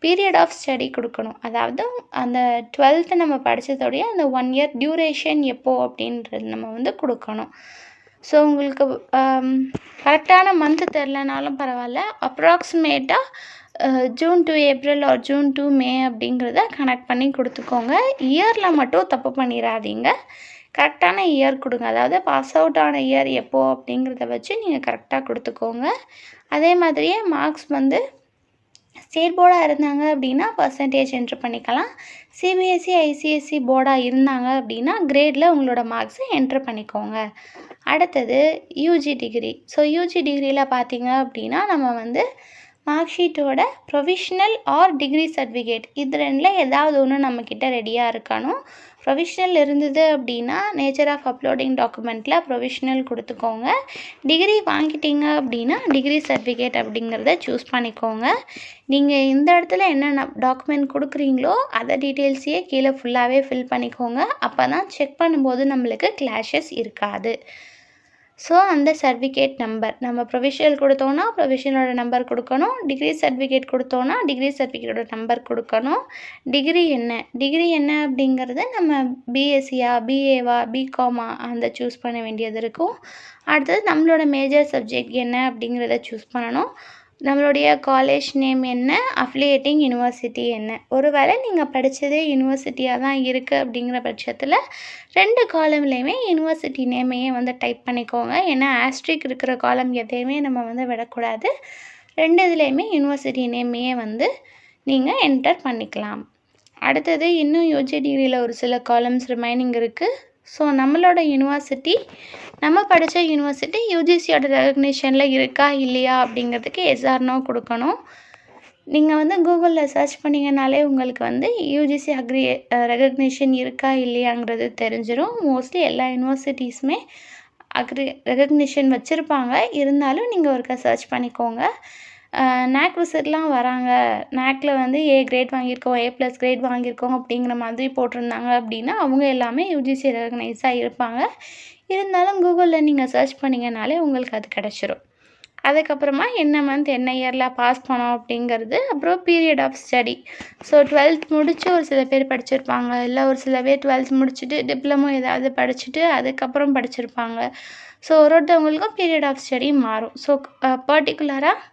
பீரியட் ஆஃப் ஸ்டடி கொடுக்கணும். அதாவது அந்த 12th நம்ம படித்ததோடைய அந்த 1 இயர் டியூரேஷன் எப்போ அப்படின்றது நம்ம வந்து கொடுக்கணும். ஸோ உங்களுக்கு கரெக்டான மந்த்து தெரிலனாலும் பரவாயில்ல, அப்ராக்சிமேட்டாக June to April or June to May அப்படிங்கிறத கனெக்ட் பண்ணி கொடுத்துக்கோங்க. இயரில் மட்டும் தப்பு பண்ணிடாதீங்க. கரெக்டான இயர் கொடுங்க. அதாவது பாஸ் அவுட் ஆன இயர் எப்போ அப்படிங்கிறத வச்சு நீங்கள் கரெக்டாக கொடுத்துக்கோங்க. அதே மாதிரியே மார்க்ஸ் வந்து ஸ்டேட் போர்டாக இருந்தாங்க அப்படின்னா பர்சன்டேஜ் என்ட்ரு பண்ணிக்கலாம். சிபிஎஸ்சி, ஐசிஎஸ்சி போர்டாக இருந்தாங்க அப்படின்னா கிரேடில் உங்களோட மார்க்ஸை என்ட்ரு பண்ணிக்கோங்க. அடுத்தது யூஜி டிகிரி. ஸோ யூஜி டிகிரியில் பார்த்தீங்க அப்படின்னா நம்ம வந்து மார்க் ஷீட்டோட ப்ரொவிஷ்னல் ஆர் டிகிரி சர்டிஃபிகேட் இது ரெண்டில் ஏதாவது ஒன்று நம்மக்கிட்ட ரெடியாக இருக்கணும். ப்ரொவிஷ்னல் இருந்தது அப்படின்னா நேச்சர் ஆஃப் அப்லோடிங் டாக்குமெண்ட்டில் ப்ரொவிஷ்னல் கொடுத்துக்கோங்க. டிகிரி வாங்கிட்டீங்க அப்படின்னா டிகிரி சர்டிஃபிகேட் அப்படிங்கிறத சூஸ் பண்ணிக்கோங்க. நீங்கள் இந்த இடத்துல என்னென்ன டாக்குமெண்ட் கொடுக்குறீங்களோ அதை டீட்டெயில்ஸையே கீழே ஃபுல்லாகவே ஃபில் பண்ணிக்கோங்க. அப்போ தான் செக் பண்ணும்போது நம்மளுக்கு கிளாஷஸ் இருக்காது. ஸோ அந்த சர்டிஃபிகேட் நம்பர் நம்ம ப்ரொவிஷனல் கொடுத்தோன்னா ப்ரொவிஷனோட நம்பர் கொடுக்கணும். டிகிரி சர்டிஃபிகேட் கொடுத்தோன்னா டிகிரி சர்டிஃபிகேட்டோட நம்பர் கொடுக்கணும். டிகிரி என்ன அப்படிங்கிறத நம்ம பிஎஸ்சியா, பிஏவா, பிகாமா அந்த சூஸ் பண்ண வேண்டியது இருக்கும். அடுத்தது நம்மளோட மேஜர் சப்ஜெக்ட் என்ன அப்படிங்கிறத சூஸ் பண்ணணும். நம்மளுடைய காலேஜ் நேம் என்ன, அஃபிலியேட்டிங் யூனிவர்சிட்டி என்ன. ஒருவேளை நீங்கள் படித்ததே யூனிவர்சிட்டியாக தான் இருக்குது அப்படிங்கிற பட்சத்தில் 2 காலம்லேயுமே யூனிவர்சிட்டி நேமையே வந்து டைப் பண்ணிக்கோங்க. ஏன்னா ஆஸ்ட்ரிக் இருக்கிற காலம் எதையுமே நம்ம வந்து விடக்கூடாது. 2 இதுலேயுமே யூனிவர்சிட்டி நேமையே வந்து நீங்கள் என்டர் பண்ணிக்கலாம். அடுத்தது இன்னும் யூஜி டிகிரியில் ஒரு சில காலம்ஸ் ரிமைனிங் இருக்குது. ஸோ நம்மளோட யூனிவர்சிட்டி, நம்ம படித்த யூனிவர்சிட்டி யூஜிசியோட ரெகக்னிஷனில் இருக்கா இல்லையா அப்படிங்கிறதுக்கு எஸ்ஆர்னோ கொடுக்கணும். நீங்கள் வந்து கூகுளில் சர்ச் பண்ணிங்கனாலே உங்களுக்கு வந்து யூஜிசி ரெகக்னிஷன் இருக்கா இல்லையாங்கிறது தெரிஞ்சிடும். மோஸ்ட்லி எல்லா யூனிவர்சிட்டிஸுமே ரெகக்னிஷன் வச்சுருப்பாங்க. இருந்தாலும் நீங்கள் ஒருக்கா சர்ச் பண்ணிக்கோங்க. நேக் விசிட்லாம் வராங்க, நேக்கில் வந்து ஏ கிரேட் வாங்கியிருக்கோம், A+ கிரேட் வாங்கியிருக்கோம் அப்படிங்கிற மாதிரி போட்டிருந்தாங்க அப்படின்னா அவங்க எல்லாமே யூஜிசி ரெகக்னைஸாக இருப்பாங்க. இருந்தாலும் கூகுளில் நீங்கள் சர்ச் பண்ணிங்கனாலே உங்களுக்கு அது கிடச்சிரும். அதுக்கப்புறமா என்ன மந்த் என்ன இயரில் பாஸ் பண்ணோம் அப்படிங்கிறது. அப்புறம் period of study. So 12th முடித்து ஒரு சில பேர் படிச்சிருப்பாங்க, இல்லை ஒரு சில பேர் 12th முடிச்சுட்டு டிப்ளமோ ஏதாவது படிச்சுட்டு அதுக்கப்புறம் படிச்சிருப்பாங்க. ஸோ ஒருத்தவங்களுக்கும் பீரியட் ஆஃப் ஸ்டடி மாறும். ஸோ பர்டிகுலராக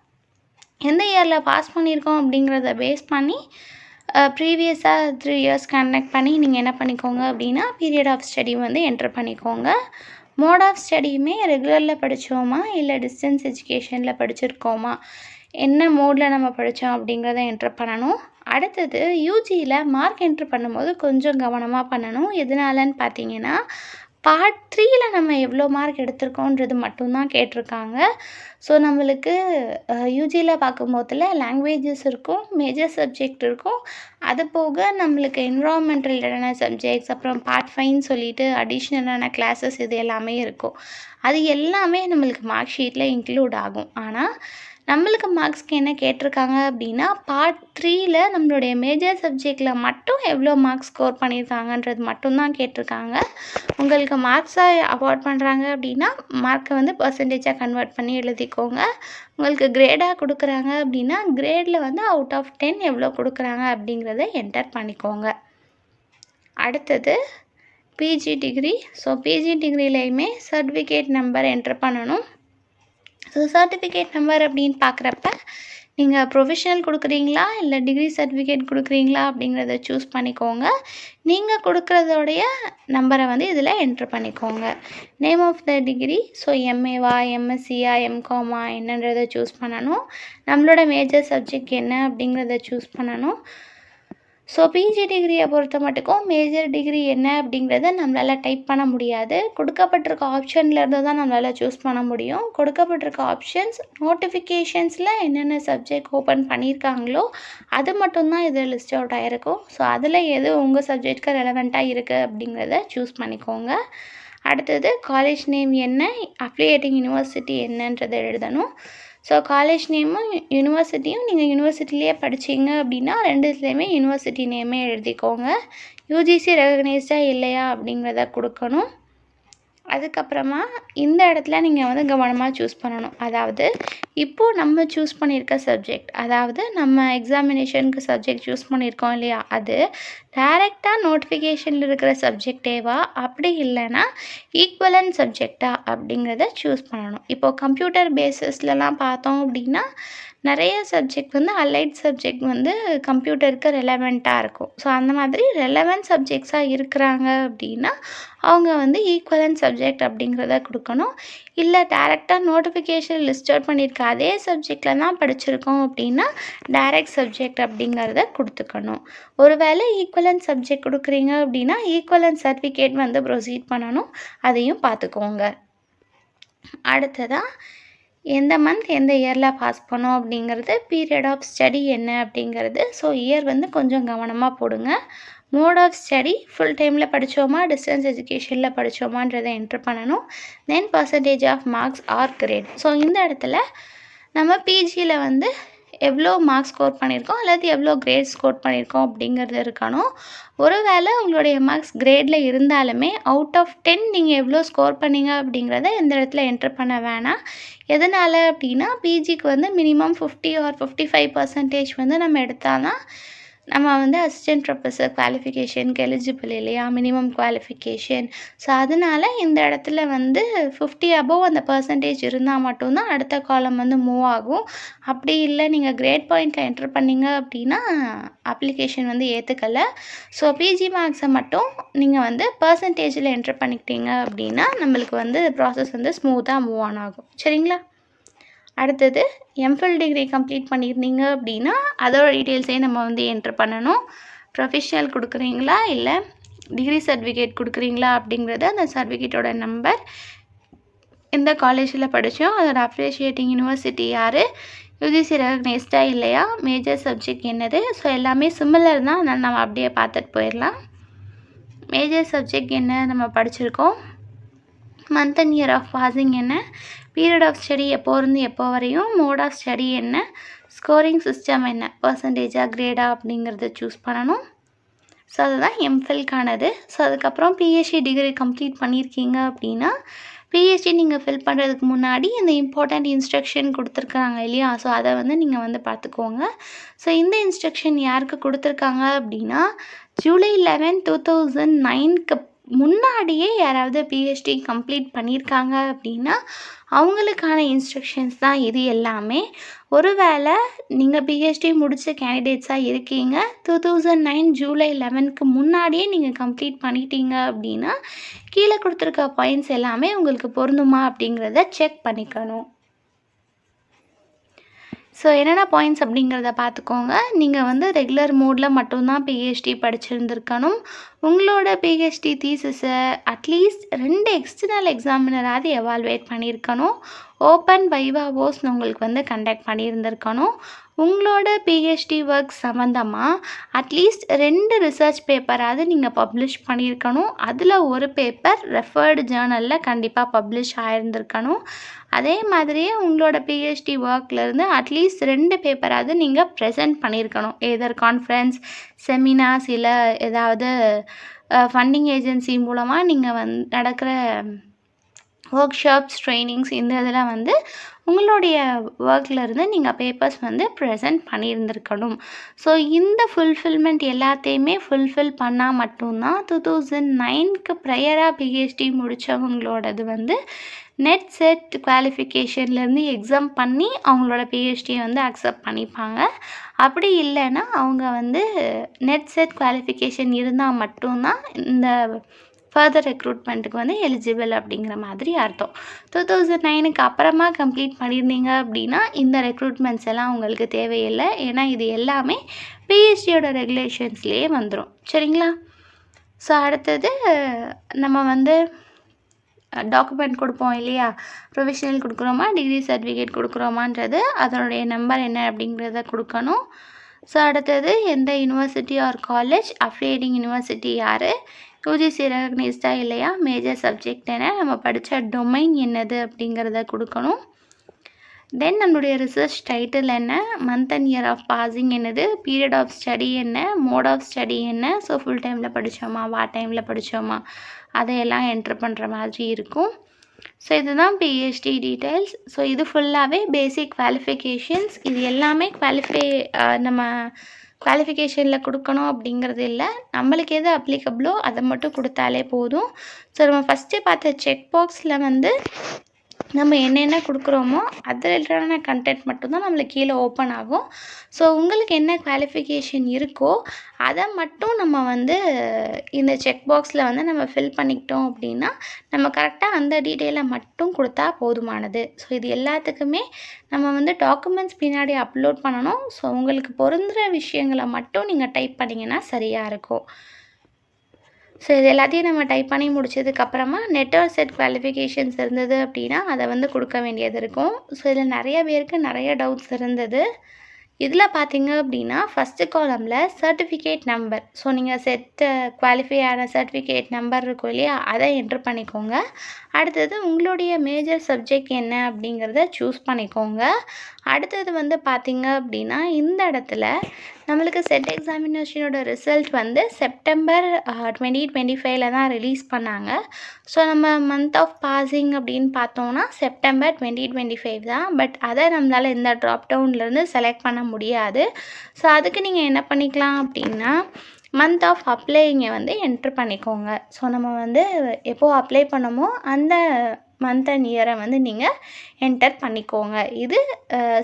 எந்த இயரில் பாஸ் பண்ணியிருக்கோம் அப்படிங்கிறத பேஸ் பண்ணி ப்ரீவியஸாக 3 இயர்ஸ் கனெக்ட் பண்ணி நீங்கள் என்ன பண்ணிக்கோங்க அப்படின்னா பீரியட் ஆஃப் ஸ்டடி வந்து என்ட்ரு பண்ணிக்கோங்க. மோட் ஆஃப் ஸ்டடியுமே ரெகுலரில் படித்தோமா இல்லை டிஸ்டன்ஸ் எஜுகேஷனில் படிச்சிருக்கோமா, என்ன மோடில் நம்ம படித்தோம் அப்படிங்கிறத என்ட்ரு பண்ணணும். அடுத்தது யூஜியில் மார்க் என்ட்ரு பண்ணும்போது கொஞ்சம் கவனமாக பண்ணணும். எதனாலன்னு பார்த்தீங்கன்னா, பார்ட் 3ல நம்ம எவ்வளோ மார்க் எடுத்திருக்கோன்றது மட்டும்தான் கேட்டிருக்காங்க. ஸோ நம்மளுக்கு யூஜியில் பார்க்கும்போதில் லாங்குவேஜஸ் இருக்கும், மேஜர் சப்ஜெக்ட் இருக்கும், அது போக நம்மளுக்கு என்விரான்மெண்ட் ரிலேட்டடான சப்ஜெக்ட்ஸ், அப்புறம் பார்ட் 5ன்னு சொல்லிட்டு அடிஷ்னலான கிளாஸஸ் இது எல்லாமே இருக்கும். அது எல்லாமே நம்மளுக்கு மார்க் ஷீட்டில் இன்க்ளூட் ஆகும். ஆனால் நம்மளுக்கு மார்க்ஸ்க்கு என்ன கேட்டிருக்காங்க அப்படின்னா, பார்ட் 3ல நம்மளுடைய மேஜர் சப்ஜெக்டில் மட்டும் எவ்வளோ மார்க்ஸ் ஸ்கோர் பண்ணியிருக்காங்கன்றது மட்டும்தான் கேட்டிருக்காங்க. உங்களுக்கு மார்க்ஸாக அவார்ட் பண்ணுறாங்க அப்படின்னா மார்க்கை வந்து பர்சன்டேஜாக கன்வெர்ட் பண்ணி எழுதிக்கோங்க. உங்களுக்கு கிரேடாக கொடுக்குறாங்க அப்படின்னா கிரேடில் வந்து அவுட் ஆஃப் 10 எவ்வளோ கொடுக்குறாங்க அப்படிங்கிறத என்டர் பண்ணிக்கோங்க. அடுத்தது பிஜி டிகிரி. ஸோ பிஜி டிகிரிலையுமே சர்டிஃபிகேட் நம்பர் என்ட்ரு பண்ணணும். ஸோ சர்டிஃபிகேட் நம்பர் அப்படின்னு பார்க்குறப்ப நீங்கள் ப்ரொஃபஷனல் கொடுக்குறீங்களா இல்லை டிகிரி சர்டிஃபிகேட் கொடுக்குறீங்களா அப்படிங்கிறத சூஸ் பண்ணிக்கோங்க. நீங்கள் கொடுக்குறதோடைய நம்பரை வந்து இதில் என்ட்ரு பண்ணிக்கோங்க. Name of the degree, so எம்ஏவா எம்எஸ்சியா எம்காமா என்னன்றதை சூஸ் பண்ணணும். நம்மளோட மேஜர் சப்ஜெக்ட் என்ன அப்படிங்கிறத சூஸ் பண்ணணும். ஸோ பிஜி டிகிரியை பொறுத்த மட்டுக்கும் மேஜர் டிகிரி என்ன அப்படிங்கிறத நம்மளால் டைப் பண்ண முடியாது. கொடுக்கப்பட்டிருக்க ஆப்ஷன்லேருந்து தான் நம்மளால் சூஸ் பண்ண முடியும். கொடுக்கப்பட்டிருக்க ஆப்ஷன்ஸ் நோட்டிஃபிகேஷன்ஸில் என்னென்ன சப்ஜெக்ட் ஓப்பன் பண்ணியிருக்காங்களோ அது மட்டும்தான் இதில் லிஸ்ட் அவுட் ஆகிருக்கும். ஸோ அதில் எது உங்கள் சப்ஜெக்ட்க்கு ரெலவெண்ட்டாக இருக்குது அப்படிங்கிறத சூஸ் பண்ணிக்கோங்க. அடுத்தது காலேஜ் நேம் என்ன, அஃபிலியேட்டிங் யூனிவர்சிட்டி என்னன்றதை எழுதணும். ஸோ காலேஜ் நேமும் யூனிவர்சிட்டியும் நீங்கள் யூனிவர்சிட்டிலேயே படிச்சிங்க அப்படின்னா ரெண்டுத்துலேயுமே யூனிவர்சிட்டி நேமே எழுதிக்கோங்க. யூஜிசி ரெகக்னைஸ்டாக இல்லையா அப்படிங்கிறத கொடுக்கணும். அதுக்கப்புறமா இந்த இடத்துல நீங்கள் வந்து கவனமாக சூஸ் பண்ணணும். அதாவது இப்போது நம்ம சூஸ் பண்ணியிருக்க சப்ஜெக்ட், அதாவது நம்ம எக்ஸாமினேஷனுக்கு சப்ஜெக்ட் சூஸ் பண்ணியிருக்கோம் இல்லையா, அது டைரெக்டாக நோட்டிஃபிகேஷனில் இருக்கிற சப்ஜெக்டேவா அப்படி இல்லைன்னா ஈக்குவலன்ட் சப்ஜெக்டா அப்படிங்கிறத சூஸ் பண்ணணும். இப்போது கம்ப்யூட்டர் பேஸஸ்லலாம் பார்த்தோம் அப்படின்னா நிறைய சப்ஜெக்ட் வந்து அலைட் சப்ஜெக்ட் வந்து கம்ப்யூட்டருக்கு ரெலவெண்ட்டாக இருக்கும். ஸோ அந்த மாதிரி ரெலவெண்ட் சப்ஜெக்ட்ஸாக இருக்கிறாங்க அப்படின்னா அவங்க வந்து ஈக்குவலன்ட் சப்ஜெக்ட் அப்படிங்கிறத கொடுக்கணும். இல்லை டைரெக்டாக நோட்டிஃபிகேஷன் லிஸ்ட் அவுட் பண்ணியிருக்க அதே சப்ஜெக்டில் தான் படிச்சிருக்கோம் அப்படின்னா டைரக்ட் சப்ஜெக்ட் அப்படிங்கிறத கொடுத்துக்கணும். ஒருவேளை ஈக்குவலன்ட் சப்ஜெக்ட் கொடுக்குறீங்க அப்படின்னா ஈக்குவலன்ட் சர்டிஃபிகேட் வந்து ப்ரொசீட் பண்ணணும், அதையும் பார்த்துக்கோங்க. அடுத்ததாக எந்த மந்த் எந்த இயரில் பாஸ் பண்ணோம் அப்படிங்கிறது, பீரியட் ஆஃப் ஸ்டடி என்ன அப்படிங்கிறது. ஸோ இயர் வந்து கொஞ்சம் கவனமாக போடுங்க. மோட் ஆஃப் ஸ்டடி ஃபுல் டைமில் படித்தோமா டிஸ்டன்ஸ் எஜுகேஷனில் படித்தோமான்றதை என்ட்ரு பண்ணணும். Then percentage of marks or grade. So இந்த இடத்துல நம்ம பிஜியில் வந்து எவ்வளோ மார்க்ஸ் ஸ்கோர் பண்ணியிருக்கோம் அல்லது எவ்வளோ கிரேட் ஸ்கோர் பண்ணியிருக்கோம் அப்படிங்கிறது இருக்கணும். ஒருவேளை உங்களுடைய மார்க்ஸ் கிரேடில் இருந்தாலுமே அவுட் ஆஃப் 10 நீங்கள் எவ்வளோ ஸ்கோர் பண்ணீங்க அப்படிங்கிறத இந்த இடத்துல என்ட்ரு பண்ண வேணாம். எதனால் அப்படின்னா பிஜிக்கு வந்து மினிமம் 50 ஆர் 55% வந்து நம்ம எடுத்தால் தான் நம்ம வந்து அசிஸ்டன்ட் ப்ரொஃபஸர் குவாலிஃபிகேஷனுக்கு எலிஜிபிள் இல்லையா, மினிமம் குவாலிஃபிகேஷன். ஸோ அதனால் இந்த இடத்துல வந்து 50 அபோவ் அந்த பர்சன்டேஜ் இருந்தால் மட்டும்தான் அடுத்த காலம் வந்து மூவ் ஆகும். அப்படி இல்லை நீங்கள் கிரேட் பாயிண்ட்டில் என்ட்ரு பண்ணிங்க அப்படின்னா அப்ளிகேஷன் வந்து ஏற்றுக்கலை. ஸோ பிஜி மார்க்ஸை மட்டும் நீங்கள் வந்து பர்சன்டேஜில் என்ட்ரு பண்ணிக்கிட்டீங்க அப்படின்னா நம்மளுக்கு வந்து ப்ராசஸ் வந்து ஸ்மூத்தாக மூவ் ஆன் ஆகும். சரிங்களா? அடுத்தது எம்ஃபில் டிகிரி கம்ப்ளீட் பண்ணியிருந்தீங்க அப்படின்னா அதோட டீட்டெயில்ஸே நம்ம வந்து என்ட்ரு பண்ணணும். ப்ரொஃபஷனல் கொடுக்குறீங்களா இல்லை டிகிரி சர்டிஃபிகேட் கொடுக்குறீங்களா அப்படிங்கிறது, அந்த சர்டிஃபிகேட்டோட நம்பர், எந்த காலேஜில் படித்தோம், அதோட அப்ரிஷியேட்டிங் யூனிவர்சிட்டி யார், யூஜிசி ரெகக்னைஸ்டாக இல்லையா, மேஜர் சப்ஜெக்ட் என்னது. ஸோ எல்லாமே சிமிலர் தான், அதனால் நம்ம அப்படியே பார்த்துட்டு போயிடலாம். மேஜர் சப்ஜெக்ட் என்ன நம்ம படிச்சிருக்கோம், month and year of passing என்ன, பீரியட் ஆஃப் ஸ்டடி எப்போ இருந்து எப்போ வரையும், மோட் ஆஃப் ஸ்டடி என்ன, ஸ்கோரிங் சிஸ்டம் என்ன, பர்சன்டேஜா கிரேடா அப்படிங்கிறத சூஸ் பண்ணணும். ஸோ அதுதான் எம்ஃபில்கானது. ஸோ அதுக்கப்புறம் பிஹெச்டி டிகிரி கம்ப்ளீட் பண்ணியிருக்கீங்க அப்படின்னா பிஹெச்டி நீங்கள் ஃபில் பண்ணுறதுக்கு முன்னாடி இந்த இம்பார்ட்டண்ட் இன்ஸ்ட்ரக்ஷன் கொடுத்துருக்காங்க இல்லையா, ஸோ அதை வந்து நீங்கள் வந்து பார்த்துக்கோங்க. ஸோ இந்த இன்ஸ்ட்ரக்ஷன் யாருக்கு கொடுத்துருக்காங்க அப்படின்னா ஜூலை 11, 2009க்கு முன்னாடியே யாராவது பிஹெச்டி கம்ப்ளீட் பண்ணியிருக்காங்க அப்படின்னா அவங்களுக்கான இன்ஸ்ட்ரக்ஷன்ஸ் தான் இது எல்லாமே. ஒருவேளை நீங்கள் பிஹெச்டி முடித்த கேண்டிடேட்ஸாக இருக்கீங்க, 2009 ஜூலை 11க்கு முன்னாடியே நீங்கள் கம்ப்ளீட் பண்ணிட்டீங்க அப்படின்னா கீழே கொடுத்துருக்க பாயிண்ட்ஸ் எல்லாமே உங்களுக்கு பொருந்துமா அப்படிங்கிறத செக் பண்ணிக்கணும். ஸோ என்னென்ன பாயிண்ட்ஸ் அப்படிங்கிறத பார்த்துக்கோங்க. நீங்கள் வந்து ரெகுலர் மோடில் மட்டும்தான் பிஹெச்டி படிச்சிருந்துருக்கணும். உங்களோட பிஹெச்டி தீசிஸை அட்லீஸ்ட் 2 எக்ஸ்டர்னல் எக்ஸாமினராவது எவால்வேட் பண்ணியிருக்கணும். ஓப்பன் வைவாவோஸ்னு உங்களுக்கு வந்து கண்டக்ட் பண்ணியிருந்திருக்கணும். உங்களோட பிஹெச்டி ஒர்க் சம்மந்தமாக அட்லீஸ்ட் 2 ரிசர்ச் பேப்பராவது நீங்கள் பப்ளிஷ் பண்ணியிருக்கணும். அதில் ஒரு பேப்பர் ரெஃபர்டு ஜேர்னலில் கண்டிப்பாக பப்ளிஷ் ஆகிருந்திருக்கணும். அதே மாதிரியே உங்களோட பிஹெச்டி ஒர்க்லேருந்து அட்லீஸ்ட் 2 பேப்பராவது நீங்கள் ப்ரெசென்ட் பண்ணியிருக்கணும். எதர் கான்ஃபரன்ஸ், செமினார்ஸ், இல்லை ஏதாவது ஃபண்டிங் ஏஜென்சி மூலமாக நீங்கள் நடக்கிற ஒர்க் ஷாப்ஸ், ட்ரைனிங்ஸ், இந்த இதில் வந்து உங்களுடைய ஒர்க்லேருந்து நீங்கள் பேப்பர்ஸ் வந்து ப்ரெசென்ட் பண்ணியிருந்திருக்கணும். ஸோ இந்த ஃபுல்ஃபில்மெண்ட் எல்லாத்தையுமே ஃபுல்ஃபில் பண்ணால் மட்டும்தான் 2009க்கு ப்ரையராக பிஹெச்டி முடித்தவங்களோடது வந்து நெட் செட் குவாலிஃபிகேஷன்லேருந்து எக்ஸாம் பண்ணி அவங்களோட பிஹெச்டியை வந்து அக்செப்ட் பண்ணிப்பாங்க. அப்படி இல்லைன்னா அவங்க வந்து நெட் செட் குவாலிஃபிகேஷன் இருந்தால் மட்டும்தான் இந்த ஃபர்தர் ரெக்ரூட்மெண்ட்டுக்கு வந்து எலிஜிபிள் அப்படிங்கிற மாதிரி அர்த்தம். 2009க்கு அப்புறமா கம்ப்ளீட் பண்ணியிருந்தீங்க அப்படின்னா இந்த ரெக்ரூட்மெண்ட்ஸ் எல்லாம் உங்களுக்கு தேவையில்லை. ஏன்னா இது எல்லாமே பிஹெச்டியோட ரெகுலேஷன்ஸ்லேயே வந்துடும். சரிங்களா? ஸோ அடுத்தது நம்ம வந்து டாக்குமெண்ட் கொடுப்போம் இல்லையா, ப்ரொஃபஷனல் கொடுக்குறோமா, டிகிரி சர்டிஃபிகேட் கொடுக்குறோமான்றது அதனுடைய நம்பர் என்ன அப்படிங்கிறத கொடுக்கணும். ஸோ அடுத்தது எந்த university R college, affiliating university யார், யூஜிசி ரெகக்னைஸ்டா இல்லையா, மேஜர் சப்ஜெக்ட் என்ன, நம்ம படித்த டொமைன் என்னது அப்படிங்கிறத கொடுக்கணும். தென் நம்மளுடைய ரிசர்ச் டைட்டில் என்ன, month and year of passing என்னது, பீரியட் ஆஃப் ஸ்டடி என்ன, மோட் ஆஃப் ஸ்டடி என்ன, ஸோ ஃபுல் டைமில் படித்தோமா, பார்ட் டைமில் படித்தோமா, அதையெல்லாம் என்ட்ரு பண்ணுற மாதிரி இருக்கும். ஸோ இதுதான் பிஹெச்டி டீட்டெயில்ஸ். ஸோ இது ஃபுல்லாகவே பேசிக் குவாலிஃபிகேஷன்ஸ். இது எல்லாமே நம்ம குவாலிஃபிகேஷனில் கொடுக்கணும் அப்படிங்கிறது இல்லை, நம்மளுக்கு எது அப்ளிகபிளோ அதை மட்டும் கொடுத்தாலே போதும். ஸோ நம்ம ஃபஸ்ட்டு பார்த்த செக் பாக்ஸில் வந்து நம்ம என்னென்ன கொடுக்குறோமோ அது ரிலேட்டடான கண்டென்ட் மட்டும்தான் நம்மளுக்கு கீழே ஓப்பன் ஆகும். ஸோ உங்களுக்கு என்ன குவாலிஃபிகேஷன் இருக்கோ அதை மட்டும் நம்ம வந்து இந்த செக் பாக்ஸில் வந்து நம்ம ஃபில் பண்ணிக்கிட்டோம் அப்படின்னா நம்ம கரெக்டாக அந்த டீட்டெயிலை மட்டும் கொடுத்தா போதுமானது. ஸோ இது எல்லாத்துக்குமே நம்ம வந்து டாக்குமெண்ட்ஸ் பின்னாடி அப்லோட் பண்ணணும். ஸோ உங்களுக்கு பொருந்துகிற விஷயங்களை மட்டும் நீங்கள் டைப் பண்ணிங்கன்னா சரியாக இருக்கும். ஸோ இது எல்லாத்தையும் நம்ம டைப் பண்ணி முடிச்சதுக்கப்புறமா நெட் ஆர் செட் குவாலிஃபிகேஷன்ஸ் இருந்தது அப்படின்னா அதை வந்து கொடுக்க வேண்டியது இருக்கும். ஸோ இதில் நிறைய பேருக்கு நிறைய டவுட்ஸ் இருந்தது. இதில் பார்த்தீங்க அப்படின்னா ஃபஸ்ட்டு காலமில் சர்டிஃபிகேட் நம்பர், ஸோ நீங்கள் குவாலிஃபை ஆன சர்டிஃபிகேட் நம்பர் இருக்கும் இல்லையா, அதை என்ட்ரு பண்ணிக்கோங்க. அடுத்தது உங்களுடைய மேஜர் சப்ஜெக்ட் என்ன அப்படிங்கிறத சூஸ் பண்ணிக்கோங்க. அடுத்தது வந்து பார்த்தீங்க அப்படின்னா இந்த இடத்துல நம்மளுக்கு செட் எக்ஸாமினேஷனோட ரிசல்ட் வந்து செப்டம்பர் 2025 தான் ரிலீஸ் பண்ணாங்க. ஸோ நம்ம மந்த் ஆஃப் பாசிங் அப்படின்னு பார்த்தோன்னா செப்டம்பர் 2025 தான். பட் அதை நம்மளால் இந்த ட்ராப் டவுன்லேருந்து செலக்ட் பண்ண முடியாது. ஸோ அதுக்கு நீங்கள் என்ன பண்ணிக்கலாம் அப்படின்னா மந்த் ஆஃப் அப்ளைங்க வந்து என்ட்ரு பண்ணிக்கோங்க. ஸோ நம்ம வந்து எப்போது அப்ளை பண்ணமோ அந்த மந்த் அண்ட் இயரை வந்து நீங்கள் என்டர் பண்ணிக்கோங்க. இது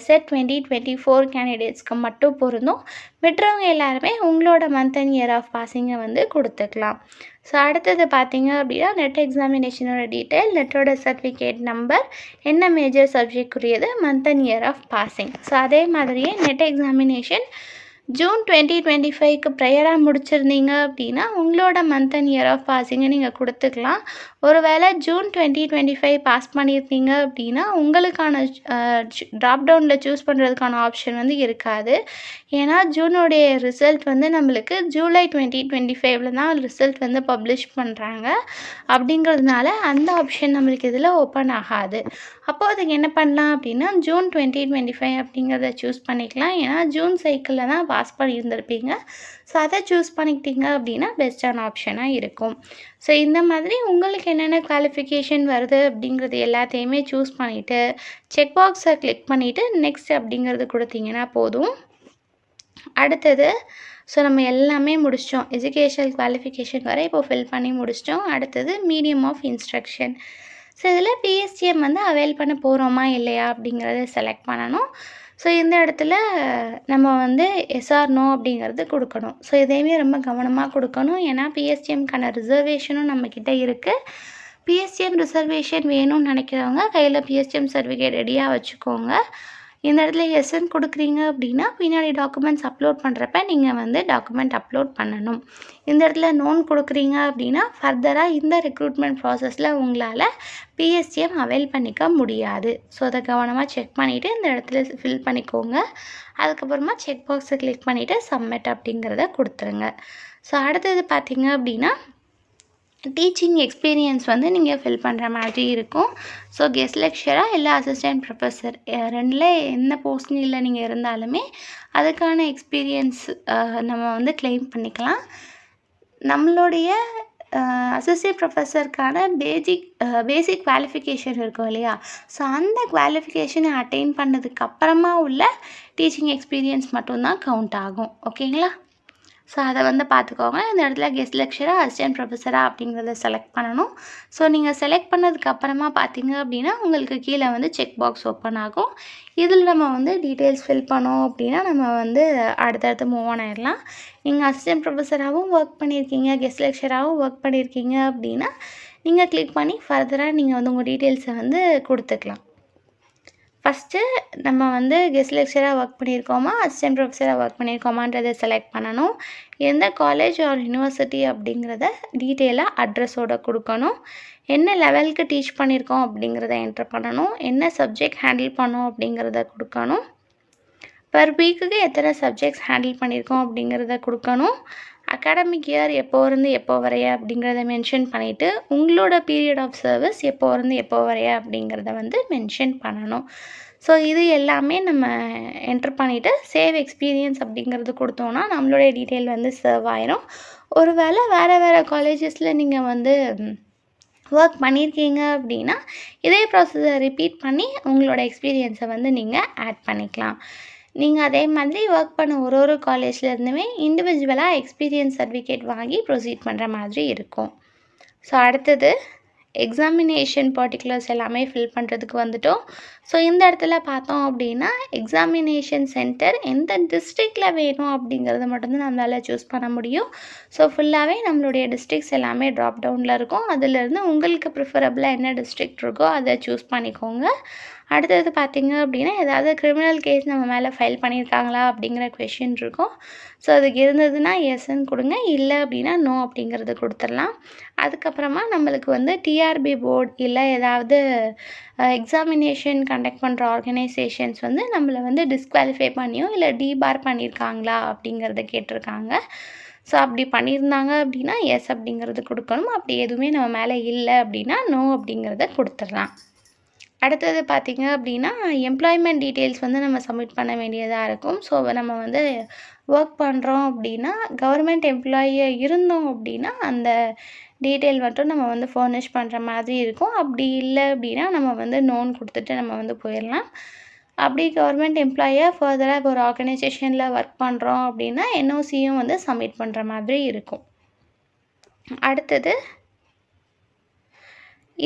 செட் 2024 கேண்டிடேட்ஸ்க்கு மட்டும் பொருந்தும். விட்டுறவங்க எல்லாருமே உங்களோட மந்த் அண்ட் இயர் ஆஃப் பாசிங்கை வந்து கொடுத்துக்கலாம். ஸோ அடுத்தது பார்த்தீங்க அப்படின்னா நெட் எக்ஸாமினேஷனோட டீட்டெயில், நெட்டோட சர்டிஃபிகேட் நம்பர், என்ன மேஜர் சப்ஜெக்ட் உரியது, month and year of passing. So அதே மாதிரியே நெட் எக்ஸாமினேஷன் ஜூன் 2025க்கு ப்ரையராக முடிச்சிருந்தீங்க அப்படின்னா உங்களோட மந்த் அண்ட் இயர் ஆஃப் பாசிங்கை நீங்கள் கொடுத்துக்கலாம். ஒருவேளை ஜூன் 2025 பாஸ் பண்ணியிருந்தீங்க அப்படின்னா உங்களுக்கான ட்ராப் டவுனில் சூஸ் பண்ணுறதுக்கான ஆப்ஷன் வந்து இருக்காது. ஏன்னா ஜூனுடைய ரிசல்ட் வந்து நம்மளுக்கு ஜூலை 2025 தான் ரிசல்ட் வந்து பப்ளிஷ் பண்ணுறாங்க. அப்படிங்கிறதுனால அந்த ஆப்ஷன் நம்மளுக்கு இதில் ஓப்பன் ஆகாது. அப்போது அதுக்கு என்ன பண்ணலாம் அப்படின்னா ஜூன் 2025 அப்படிங்கிறத சூஸ் பண்ணிக்கலாம். ஏன்னா ஜூன் சைக்கிளில் தான் பாஸ் பண்ணியிருந்திருப்பீங்க. ஸோ அதை சூஸ் பண்ணிக்கிட்டீங்க அப்படின்னா பெஸ்ட்டான ஆப்ஷனாக இருக்கும். ஸோ இந்த மாதிரி உங்களுக்கு என்னென்ன குவாலிஃபிகேஷன் வருது அப்படிங்கிறது எல்லாத்தையுமே சூஸ் பண்ணிவிட்டு செக் பாக்ஸை கிளிக் பண்ணிவிட்டு நெக்ஸ்ட் அப்படிங்கிறது கொடுத்தீங்கன்னா போதும். அடுத்தது நம்ம எல்லாமே முடிச்சிட்டோம். எஜுகேஷனல் குவாலிஃபிகேஷன் வரை இப்போ ஃபில் பண்ணி முடிச்சிட்டோம். அடுத்தது மீடியம் ஆஃப் இன்ஸ்ட்ரக்ஷன். இதில் பிஎஸ்டிஎம் வந்து அவைல் பண்ண போகிறோமா இல்லையா அப்படிங்கிறத செலக்ட் பண்ணணும். இந்த இடத்துல நம்ம வந்து எஸ் ஆர் நோ அப்படிங்கிறது கொடுக்கணும். இதையுமே ரொம்ப கவனமாக கொடுக்கணும். ஏன்னா பிஎஸ்டிஎம்க்கான ரிசர்வேஷனும் நம்மக்கிட்ட இருக்குது. பிஎஸ்டிஎம் ரிசர்வேஷன் வேணும்னு நினைக்கிறவங்க கையில் பிஎஸ்டிஎம் சர்டிஃபிகேட் ரெடியாக வச்சுக்கோங்க. இந்த இடத்துல எஸ்ன்னு கொடுக்குறீங்க அப்படின்னா பின்னாடி டாக்குமெண்ட்ஸ் அப்லோட் பண்ணுறப்ப நீங்கள் வந்து டாக்குமெண்ட் அப்லோட் பண்ணணும். இந்த இடத்துல நோன் கொடுக்குறீங்க அப்படின்னா ஃபர்தராக இந்த ரெக்ரூட்மெண்ட் ப்ராசஸில் உங்களால் பிஎஸ்டிஎம் அவைல் பண்ணிக்க முடியாது. அதை கவனமாக செக் பண்ணிவிட்டு இந்த இடத்துல ஃபில் பண்ணிக்கோங்க. அதுக்கப்புறமா செக் பாக்ஸை கிளிக் பண்ணிவிட்டு சப்மிட் அப்படிங்கிறத கொடுத்துருங்க. அடுத்தது பார்த்தீங்க அப்படின்னா டீச்சிங் எக்ஸ்பீரியன்ஸ் வந்து நீங்கள் ஃபில் பண்ணுற மாதிரி இருக்கும். கெஸ்ட் லெக்சராக இல்லை அசிஸ்டன்ட் ப்ரொஃபஸர் ரெண்டில் என்ன போஸ்டிங்கில் நீங்கள் இருந்தாலுமே அதுக்கான எக்ஸ்பீரியன்ஸ் நம்ம வந்து கிளைம் பண்ணிக்கலாம். நம்மளுடைய அசிஸ்டன்ட் ப்ரொஃபஸருக்கான பேசிக் குவாலிஃபிகேஷன் இருக்கும் இல்லையா? அந்த குவாலிஃபிகேஷனை அட்டைன் பண்ணதுக்கப்புறமா உள்ள டீச்சிங் எக்ஸ்பீரியன்ஸ் மட்டும்தான் கவுண்ட் ஆகும். ஓகேங்களா? அதை வந்து பார்த்துக்கோங்க. இந்த இடத்துல கெஸ்ட் லெக்சராக அசிஸ்டன்ட் ப்ரொஃபஸராக அப்படிங்கிறத செலக்ட் பண்ணணும். நீங்கள் செலக்ட் பண்ணதுக்கப்புறமா பார்த்தீங்க அப்படின்னா உங்களுக்கு கீழே வந்து செக் பாக்ஸ் ஓப்பன் ஆகும். இதில் நம்ம வந்து டீட்டெயில்ஸ் ஃபில் பண்ணோம் அப்படின்னா நம்ம வந்து அடுத்தடுத்து மூவ் ஆன் ஆயிடலாம். நீங்கள் அசிஸ்டன்ட் ப்ரொஃபஸராகவும் ஒர்க் பண்ணியிருக்கீங்க, கெஸ்ட் லெக்சராகவும் ஒர்க் பண்ணியிருக்கீங்க அப்படின்னா நீங்கள் கிளிக் பண்ணி ஃபர்தராக நீங்கள் வந்து உங்கள் டீட்டெயில்ஸை வந்து கொடுத்துக்கலாம். ஃபஸ்ட்டு நம்ம வந்து கெஸ்ட் லெக்சராக ஒர்க் பண்ணியிருக்கோமா, அசிஸ்டன்ட் ப்ரொஃபஸராக ஒர்க் பண்ணியிருக்கோமான்றதை செலக்ட் பண்ணணும். எந்த காலேஜ் ஆர் யூனிவர்சிட்டி அப்படிங்கிறத டீட்டெயிலாக அட்ரஸோடு கொடுக்கணும். என்ன லெவலுக்கு டீச் பண்ணியிருக்கோம் அப்படிங்கிறத என்ட்ரு பண்ணணும். என்ன சப்ஜெக்ட் ஹேண்டில் பண்ணோம் அப்படிங்கிறத கொடுக்கணும். பர் வீக்குக்கு எத்தனை சப்ஜெக்ட்ஸ் ஹேண்டில் பண்ணியிருக்கோம் அப்படிங்கிறத கொடுக்கணும். அகாடமிக் இயர் எப்போ இருந்து எப்போ வரைய அப்படிங்கிறத மென்ஷன் பண்ணிவிட்டு உங்களோட பீரியட் ஆஃப் சர்வீஸ் எப்போ இருந்து எப்போ வரைய அப்படிங்கிறத வந்து மென்ஷன் பண்ணணும். இது எல்லாமே நம்ம என்ட்ரு பண்ணிவிட்டு சேவ் எக்ஸ்பீரியன்ஸ் அப்படிங்கிறது கொடுத்தோன்னா நம்மளுடைய டீட்டெயில் வந்து சர்வ் ஆயிரும். ஒருவேளை வேறு காலேஜஸில் நீங்கள் வந்து ஒர்க் பண்ணியிருக்கீங்க அப்படின்னா இதே ப்ராசஸை ரிப்பீட் பண்ணி உங்களோட எக்ஸ்பீரியன்ஸை வந்து நீங்கள் ஆட் பண்ணிக்கலாம். நீங்கள் அதே மாதிரி ஒர்க் பண்ண ஒரு காலேஜ்லேருந்துமே இண்டிவிஜுவலாக எக்ஸ்பீரியன்ஸ் சர்டிஃபிகேட் வாங்கி ப்ரொசீட் பண்ணுற மாதிரி இருக்கும். அடுத்தது எக்ஸாமினேஷன் பர்டிகுலர்ஸ் எல்லாமே ஃபில் பண்ணுறதுக்கு வந்துட்டோம். இந்த இடத்துல பார்த்தோம் அப்படின்னா எக்ஸாமினேஷன் சென்டர் எந்த டிஸ்ட்ரிக்டில் வேணும் அப்படிங்கிறத மட்டும்தான் நம்மளால் சூஸ் பண்ண முடியும். ஃபுல்லாகவே நம்மளுடைய டிஸ்ட்ரிக்ஸ் எல்லாமே ட்ராப் டவுனில் இருக்கும். அதிலேருந்து உங்களுக்கு ப்ரிஃபரபிளாக என்ன டிஸ்ட்ரிக்ட் இருக்கோ அதை சூஸ் பண்ணிக்கோங்க. அடுத்தது பார்த்திங்க அப்படின்னா ஏதாவது கிரிமினல் கேஸ் நம்ம மேலே ஃபைல் பண்ணியிருக்காங்களா அப்படிங்கிற கொஷின் இருக்கும். அதுக்கு இருந்ததுன்னா எஸ்ன்னு கொடுங்க, இல்லை அப்படின்னா நோ அப்படிங்கிறது கொடுத்துடலாம். அதுக்கப்புறமா நம்மளுக்கு வந்து டிஆர்பி போர்டு இல்லை ஏதாவது எக்ஸாமினேஷன் கண்டக்ட் பண்ணுற ஆர்கனைசேஷன்ஸ் வந்து நம்மளை வந்து டிஸ்குவாலிஃபை பண்ணியோ இல்லை டிபார் பண்ணியிருக்காங்களா அப்படிங்கிறத கேட்டிருக்காங்க. அப்படி பண்ணியிருந்தாங்க அப்படின்னா எஸ் அப்படிங்கிறது கொடுக்கணும். அப்படி எதுவுமே நம்ம மேலே இல்லை அப்படின்னா நோ அப்படிங்கிறத கொடுத்துடலாம். அடுத்தது பார்த்திங்க அப்படின்னா எம்ப்ளாய்மெண்ட் டீட்டெயில்ஸ் வந்து நம்ம சப்மிட் பண்ண வேண்டியதாக இருக்கும். நம்ம வந்து ஒர்க் பண்ணுறோம் அப்படின்னா கவர்மெண்ட் எம்ப்ளாயியாக இருந்தோம் அப்படின்னா அந்த டீட்டெயில் மட்டும் நம்ம வந்து ஃபர்னிஷ் பண்ணுற மாதிரி இருக்கும். அப்படி இல்லை அப்படின்னா நம்ம வந்து நோன் கொடுத்துட்டு நம்ம வந்து போயிடலாம். அப்படி கவர்மெண்ட் எம்ப்ளாயியாக ஃபர்தராக ஒரு ஆர்கனைசேஷனில் ஒர்க் பண்ணுறோம் அப்படின்னா என்ஓசியும் வந்து சப்மிட் பண்ணுற மாதிரி இருக்கும். அடுத்தது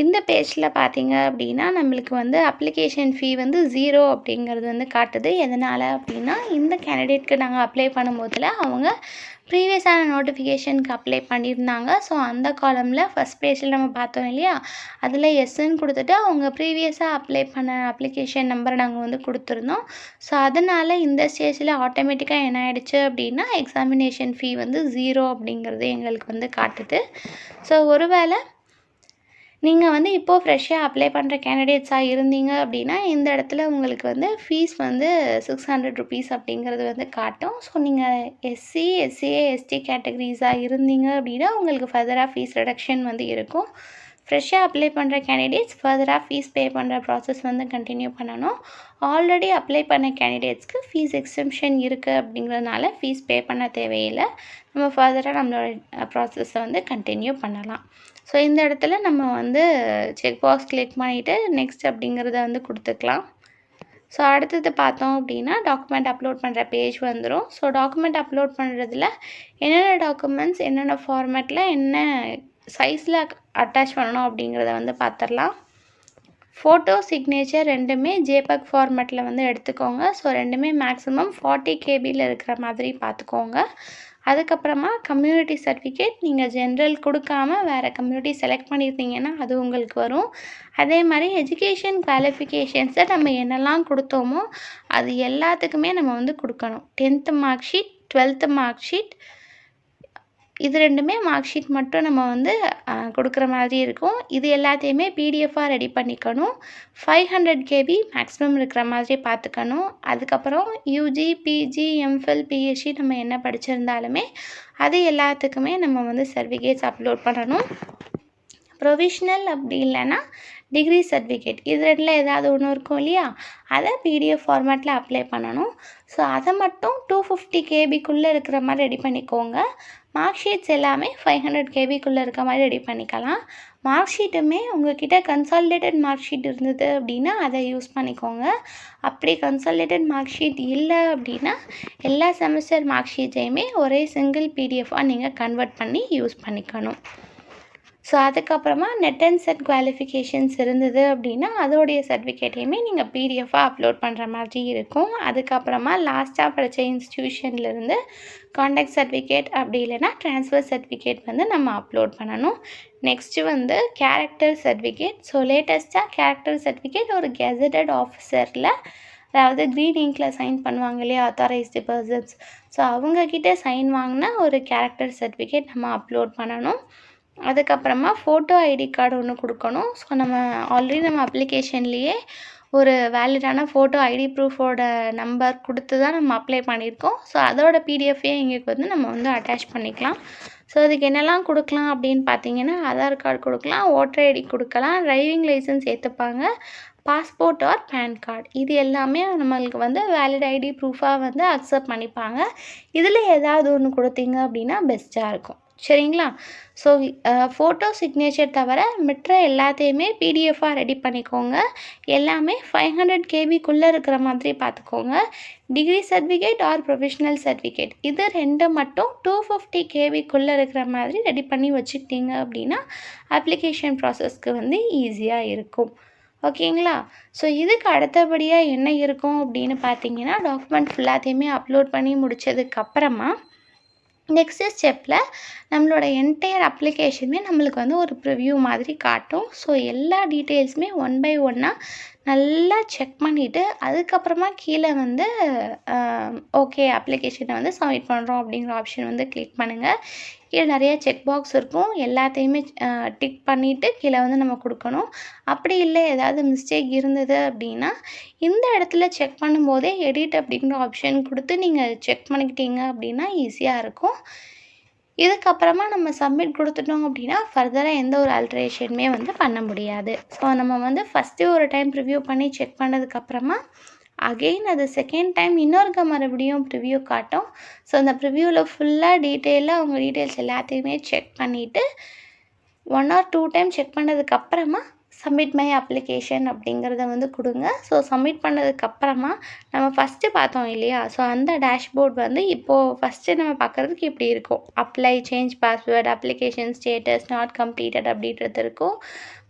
இந்த பேஜில் பார்த்தீங்க அப்படின்னா நம்மளுக்கு வந்து அப்ளிகேஷன் ஃபீ வந்து 0 அப்படிங்கிறது வந்து காட்டுது. எதனால் அப்படின்னா இந்த கேண்டிடேட்க்கு நாங்கள் அப்ளை பண்ணும்போதில் அவங்க ப்ரீவியஸான நோட்டிஃபிகேஷனுக்கு அப்ளை பண்ணியிருந்தாங்க. அந்த காலமில் ஃபஸ்ட் பேஜில் நம்ம பார்த்தோம் இல்லையா, அதில் எஸ்ன்னு கொடுத்துட்டு அவங்க ப்ரீவியஸாக அப்ளை பண்ண அப்ளிகேஷன் நம்பரை நாங்கள் வந்து கொடுத்துருந்தோம். அதனால் இந்த ஸ்டேஜில் ஆட்டோமேட்டிக்காக என்ன ஆகிடுச்சு அப்படின்னா எக்ஸாமினேஷன் ஃபீ வந்து 0 அப்படிங்கிறது எங்களுக்கு வந்து காட்டுது. ஒருவேளை நீங்கள் வந்து இப்போது ஃப்ரெஷ்ஷாக அப்ளை பண்ணுற கேண்டிடேட்ஸாக இருந்தீங்க அப்படின்னா இந்த இடத்துல உங்களுக்கு வந்து ஃபீஸ் வந்து 600 ருபீஸ் அப்படிங்கிறது வந்து காட்டும். நீங்கள் எஸ்சி, எஸ்சிஏ, எஸ்டி கேட்டகரிஸாக இருந்தீங்க அப்படின்னா உங்களுக்கு ஃபர்தராக ஃபீஸ் ரிடக்ஷன் வந்து இருக்கும். ஃப்ரெஷ்ஷாக அப்ளை பண்ணுற கேண்டிடேட்ஸ் ஃபர்தராக ஃபீஸ் பே பண்ணுற ப்ராசஸ் வந்து கண்டினியூ பண்ணணும். ஆல்ரெடி அப்ளை பண்ண கேண்டிடேட்ஸ்க்கு ஃபீஸ் எக்ஸம்ஷன் இருக்குது அப்படிங்கிறதுனால ஃபீஸ் பே பண்ண தேவையில்லை. நம்ம ஃபர்தராக நம்மளோட ப்ராசஸை வந்து கண்டினியூ பண்ணலாம். இந்த இடத்துல நம்ம வந்து செக் பாக்ஸ் கிளிக் பண்ணிவிட்டு நெக்ஸ்ட் அப்படிங்கிறத வந்து கொடுத்துக்கலாம். ஸோ அடுத்தது பார்த்தோம் அப்படின்னா டாக்குமெண்ட் அப்லோட் பண்ணுற பேஜ் வந்துடும். ஸோ டாக்குமெண்ட் அப்லோட் பண்ணுறதுல என்னென்ன டாக்குமெண்ட்ஸ் என்னென்ன ஃபார்மேட்டில் என்ன சைஸில் அட்டாச் பண்ணணும் அப்படிங்கிறத வந்து பார்த்துடலாம். ஃபோட்டோ சிக்னேச்சர் ரெண்டுமே ஜேபக் ஃபார்மேட்டில் வந்து எடுத்துக்கோங்க. ஸோ ரெண்டுமே மேக்ஸிமம் 40 கேபியில் இருக்கிற மாதிரி பார்த்துக்கோங்க. அதுக்கப்புறமா கம்யூனிட்டி சர்டிஃபிகேட் நீங்கள் ஜென்ரல் கொடுக்காம வேறு கம்யூனிட்டி செலக்ட் பண்ணியிருந்தீங்கன்னா அது உங்களுக்கு வரும். அதே மாதிரி எஜுகேஷன் குவாலிஃபிகேஷன்ஸை நம்ம என்னெல்லாம் கொடுத்தோமோ அது எல்லாத்துக்குமே நம்ம வந்து கொடுக்கணும். 10th mark sheet, 12th mark sheet, இது ரெண்டுமே மார்க் ஷீட் மட்டும் நம்ம வந்து கொடுக்குற மாதிரி இருக்கும். இது எல்லாத்தையுமே பிடிஎஃபாக ரெடி பண்ணிக்கணும். 500 கேபி மேக்ஸிமம் இருக்கிற மாதிரி பார்த்துக்கணும். அதுக்கப்புறம் யூஜி, பிஜி, எம்ஃபில், பிஹெச்டி நம்ம என்ன படிச்சிருந்தாலுமே அது எல்லாத்துக்குமே நம்ம வந்து சர்டிஃபிகேட்ஸ் அப்லோட் பண்ணணும். ப்ரொவிஷ்னல் அப்படி இல்லைன்னா டிகிரி சர்டிஃபிகேட் இது ரெண்டில் ஏதாவது ஒன்று இருக்கும் இல்லையா, அதை பிடிஎஃப் ஃபார்மேட்டில் அப்ளை பண்ணணும். ஸோ அதை மட்டும் 250 கேபிக்குள்ளே இருக்கிற மாதிரி ரெடி பண்ணிக்கோங்க. மார்க் ஷீட்ஸ் எல்லாமே 500 கேபிக்குள்ளே இருக்க மாதிரி ரெடி பண்ணிக்கலாம். மார்க் ஷீட்டுமே உங்கள்கிட்ட கன்சாலிடேட்டட் மார்க் ஷீட் இருந்தது அப்படின்னா அதை யூஸ் பண்ணிக்கோங்க. அப்படி கன்சாலிடேட்டட் மார்க் ஷீட் இல்லை அப்படின்னா எல்லா செமஸ்டர் மார்க் ஷீட்டையுமே ஒரே சிங்கிள் பிடிஎஃபாக நீங்கள் கன்வெர்ட் பண்ணி யூஸ் பண்ணிக்கணும். ஸோ அதுக்கப்புறமா நெட் அண்ட் செட் குவாலிஃபிகேஷன்ஸ் இருந்தது அப்படின்னா அதோடைய சர்டிஃபிகேட்டையுமே நீங்கள் பிடிஎஃபாக அப்லோட் பண்ணுற மாதிரி இருக்கும். அதுக்கப்புறமா லாஸ்ட்டாக படித்த இன்ஸ்டியூஷன்லேருந்து கான்டாக்ட் சர்டிஃபிகேட் அப்படி இல்லைன்னா ட்ரான்ஸ்ஃபர் சர்டிஃபிகேட் வந்து நம்ம அப்லோட் பண்ணணும். நெக்ஸ்ட்டு வந்து கேரக்டர் சர்டிஃபிகேட். ஸோ லேட்டஸ்ட்டாக கேரக்டர் சர்டிஃபிகேட் ஒரு கெசட்டட் ஆஃபீஸரில், அதாவது க்ரீன் இங்கில் சைன் பண்ணுவாங்க இல்லையா ஆத்தாரைஸ்டு பர்சன்ஸ், ஸோ அவங்கக்கிட்ட சைன் வாங்கினா ஒரு கேரக்டர் சர்டிஃபிகேட் நம்ம அப்லோட் பண்ணணும். அதுக்கப்புறமா ஃபோட்டோ ஐடி கார்டு ஒன்று கொடுக்கணும். ஸோ நம்ம ஆல்ரெடி நம்ம அப்ளிகேஷன்லேயே ஒரு வேலிடான ஃபோட்டோ ஐடி ப்ரூஃபோட நம்பர் கொடுத்து தான் நம்ம அப்ளை பண்ணியிருக்கோம். ஸோ அதோட பிடிஎஃபே எங்களுக்கு வந்து நம்ம வந்து அட்டாச் பண்ணிக்கலாம். ஸோ அதுக்கு என்னெல்லாம் கொடுக்கலாம் அப்படின்னு பார்த்தீங்கன்னா ஆதார் கார்டு கொடுக்கலாம், ஓட்டர் ஐடி கொடுக்கலாம், டிரைவிங் லைசன்ஸ் ஏற்றுப்பாங்க, பாஸ்போர்ட் ஆர் பேன் கார்டு, இது எல்லாமே நம்மளுக்கு வந்து வேலிட் ஐடி ப்ரூஃபாக வந்து அக்செப்ட் பண்ணிப்பாங்க. இதில் ஏதாவது ஒன்று கொடுத்தீங்க அப்படின்னா பெஸ்ட்டாக இருக்கும். சரிங்களா? ஸோ ஃபோட்டோ சிக்னேச்சர் தவிர மற்ற எல்லாத்தையுமே பிடிஎஃபாக ரெடி பண்ணிக்கோங்க. எல்லாமே 500 கேபிக்குள்ளே இருக்கிற மாதிரி பார்த்துக்கோங்க. Degree certificate or professional certificate இது ரெண்டு மட்டும் 250 கேபிக்குள்ளே இருக்கிற மாதிரி ரெடி பண்ணி வச்சுக்கிட்டீங்க அப்படின்னா அப்ளிகேஷன் ப்ராசஸ்க்கு வந்து ஈஸியாக இருக்கும். ஓகேங்களா? ஸோ இதுக்கு அடுத்தபடியாக என்ன இருக்கும் அப்படின்னு பார்த்தீங்கன்னா டாக்குமெண்ட் ஃபுல்லாத்தையுமே அப்லோட் பண்ணி முடித்ததுக்கப்புறமா நெக்ஸ்ட்டு ஸ்டெப்பில் நம்மளோட என்டையர் அப்ளிகேஷனுமே நம்மளுக்கு வந்து ஒரு ப்ரிவ்யூ மாதிரி காட்டும். ஸோ எல்லா டீட்டெயில்ஸுமே ஒன் பை ஒன்னாக நல்லா செக் பண்ணிவிட்டு அதுக்கப்புறமா கீழே வந்து ஓகே அப்ளிகேஷனை வந்து சப்மிட் பண்ணுறோம் அப்படிங்கிற ஆப்ஷன் வந்து கிளிக் பண்ணுங்கள். கீழே நிறைய செக் பாக்ஸ் இருக்கும், எல்லாத்தையுமே டிக் பண்ணிவிட்டு கீழே வந்து நம்ம கொடுக்கணும். அப்படி இல்லை ஏதாவது மிஸ்டேக் இருந்தது அப்படின்னா இந்த இடத்துல செக் பண்ணும்போதே எடிட் அப்படிங்கிற ஆப்ஷன் கொடுத்து நீங்கள் செக் பண்ணிக்கிட்டீங்க அப்படின்னா ஈஸியாக இருக்கும். இதுக்கப்புறமா நம்ம சப்மிட் கொடுத்துட்டோம் அப்படின்னா ஃபர்தராக எந்த ஒரு ஆல்ட்ரேஷனுமே வந்து பண்ண முடியாது. ஸோ நம்ம வந்து ஃபஸ்ட்டு ஒரு டைம் ப்ரிவ்யூ பண்ணி செக் பண்ணதுக்கப்புறமா அகெயின் அது செகண்ட் டைம் இன்னொருக்க மறுபடியும் ப்ரிவ்யூ காட்டும். ஸோ அந்த ப்ரிவ்யூவில் ஃபுல்லாக டீட்டெயிலாக அவங்க டீட்டெயில்ஸ் எல்லாத்தையுமே செக் பண்ணிவிட்டு 1 or 2 டைம் செக் பண்ணதுக்கப்புறமா சப்மிட் மை அப்ளிகேஷன் அப்படிங்கிறத வந்து கொடுங்க. ஸோ சப்மிட் பண்ணதுக்கப்புறமா நம்ம ஃபஸ்ட்டு பார்த்தோம் இல்லையா, ஸோ அந்த டேஷ்போர்ட் வந்து இப்போது ஃபஸ்ட்டு நம்ம பார்க்குறதுக்கு இப்படி இருக்கும். Apply, change password, application status not completed அப்படின்றது இருக்கும்.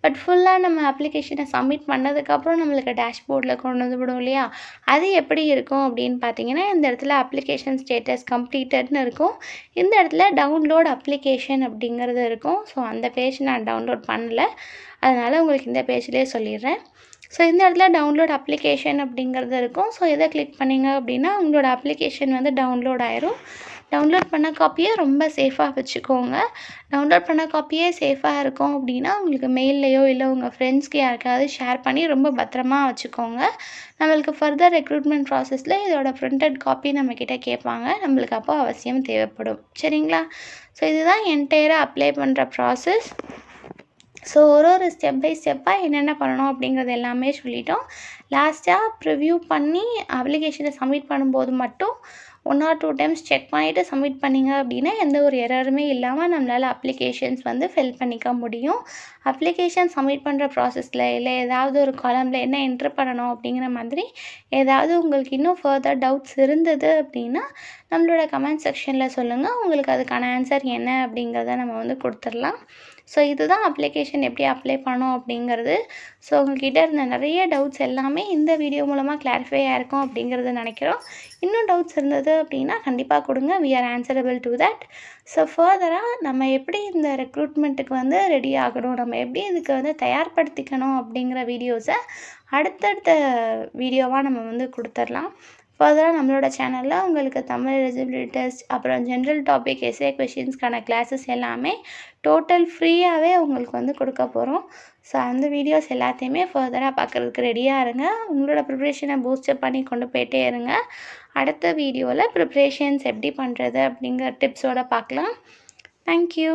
பட் ஃபுல்லாக நம்ம அப்ளிகேஷனை சப்மிட் பண்ணதுக்கப்புறம் நம்மளுக்கு டேஷ்போர்டில் கொண்டு வந்து விடும் இல்லையா, அது எப்படி இருக்கும் அப்படின்னு பார்த்தீங்கன்னா இந்த இடத்துல அப்ளிகேஷன் ஸ்டேட்டஸ் கம்ப்ளீட்டட்னு இருக்கும். இந்த இடத்துல டவுன்லோட் அப்ளிகேஷன் அப்படிங்கிறது இருக்கும். ஸோ அந்த பேஜ் நான் டவுன்லோட் பண்ணல, அதனால் உங்களுக்கு இந்த பேஜ்லேயே சொல்லிடுறேன். ஸோ இந்த இடத்துல டவுன்லோட் அப்ளிகேஷன் அப்படிங்கிறது இருக்கும். ஸோ இதை கிளிக் பண்ணிங்க அப்படின்னா உங்களோட அப்ளிகேஷன் வந்து டவுன்லோட் ஆயிரும். டவுன்லோட் பண்ண காப்பியை ரொம்ப சேஃபாக வச்சுக்கோங்க. டவுன்லோட் பண்ண காப்பியே சேஃபாக இருக்கும் அப்படின்னா உங்களுக்கு மெயில்லையோ இல்லை உங்கள் ஃப்ரெண்ட்ஸ்க்கு யாருக்காவது ஷேர் பண்ணி ரொம்ப பத்திரமா வச்சுக்கோங்க. நம்மளுக்கு ஃபர்தர் ரெக்ரூட்மெண்ட் ப்ராசஸில் இதோட பிரிண்டட் காப்பி நம்மக்கிட்ட கேட்பாங்க, நம்மளுக்கு அப்போ அவசியம் தேவைப்படும். சரிங்களா? ஸோ இதுதான் என்டையராக அப்ளை பண்ணுற ப்ராசஸ். ஸோ ஒரு ஸ்டெப் பை ஸ்டெப்பாக என்னென்ன பண்ணணும் அப்படிங்கிறது எல்லாமே சொல்லிட்டோம். லாஸ்ட்டாக ப்ரிவ்யூ பண்ணி அப்ளிகேஷனை சப்மிட் பண்ணும்போது மட்டும் 1 or 2 டைம்ஸ் செக் பண்ணிவிட்டு சப்மிட் பண்ணிங்க அப்படின்னா எந்த ஒரு எரருமே இல்லாமல் நம்மளால் அப்ளிகேஷன்ஸ் வந்து ஃபில் பண்ணிக்க முடியும். அப்ளிகேஷன் சப்மிட் பண்ணுற ப்ராசஸில் இல்லை ஏதாவது ஒரு காலமில் என்ன என்ட்ரு பண்ணணும் அப்படிங்கிற மாதிரி ஏதாவது உங்களுக்கு இன்னும் ஃபர்தர் டவுட்ஸ் இருந்தது அப்படின்னா நம்மளோட கமெண்ட் செக்ஷனில் சொல்லுங்கள். உங்களுக்கு அதுக்கான ஆன்சர் என்ன அப்படிங்கிறத நம்ம வந்து கொடுத்துடலாம். ஸோ இதுதான் அப்ளிகேஷன் எப்படி அப்ளை பண்ணோம் அப்படிங்கிறது. ஸோ உங்கள்கிட்ட இருந்த நிறைய டவுட்ஸ் எல்லாமே இந்த வீடியோ மூலமாக கிளாரிஃபை ஆகிருக்கும் அப்படிங்கிறத நினைக்கிறோம். இன்னும் டவுட்ஸ் இருந்தது அப்படின்னா கண்டிப்பாக கொடுங்க. We are answerable to that. So ஃபர்தராக நம்ம எப்படி இந்த ரெக்ரூட்மெண்ட்டுக்கு வந்து ரெடி ஆகணும், நம்ம எப்படி இதுக்கு வந்து தயார்படுத்திக்கணும் அப்படிங்கிற வீடியோஸை அடுத்தடுத்த வீடியோவாக நம்ம வந்து கொடுத்துடலாம். ஃபர்தராக நம்மளோட சேனலில் உங்களுக்கு தமிழ் எலிஜிபிலிட்டி டெஸ்ட், அப்புறம் ஜென்ரல் டாபிக் எஸ்ஏ கொஷின்ஸ்க்கான கிளாஸஸ் எல்லாமே டோட்டல் ஃப்ரீயாகவே உங்களுக்கு வந்து கொடுக்க போகிறோம். ஸோ அந்த வீடியோஸ் எல்லாத்தையுமே ஃபர்தராக பார்க்குறதுக்கு ரெடியாக இருங்க. உங்களோட ப்ரிப்ரேஷனை பூஸ்டப் பண்ணி கொண்டு போயிட்டே இருங்க. அடுத்த வீடியோவில் ப்ரிப்ரேஷன்ஸ் எப்படி பண்ணுறது அப்படிங்கிற டிப்ஸோடு பார்க்கலாம். தேங்க்யூ.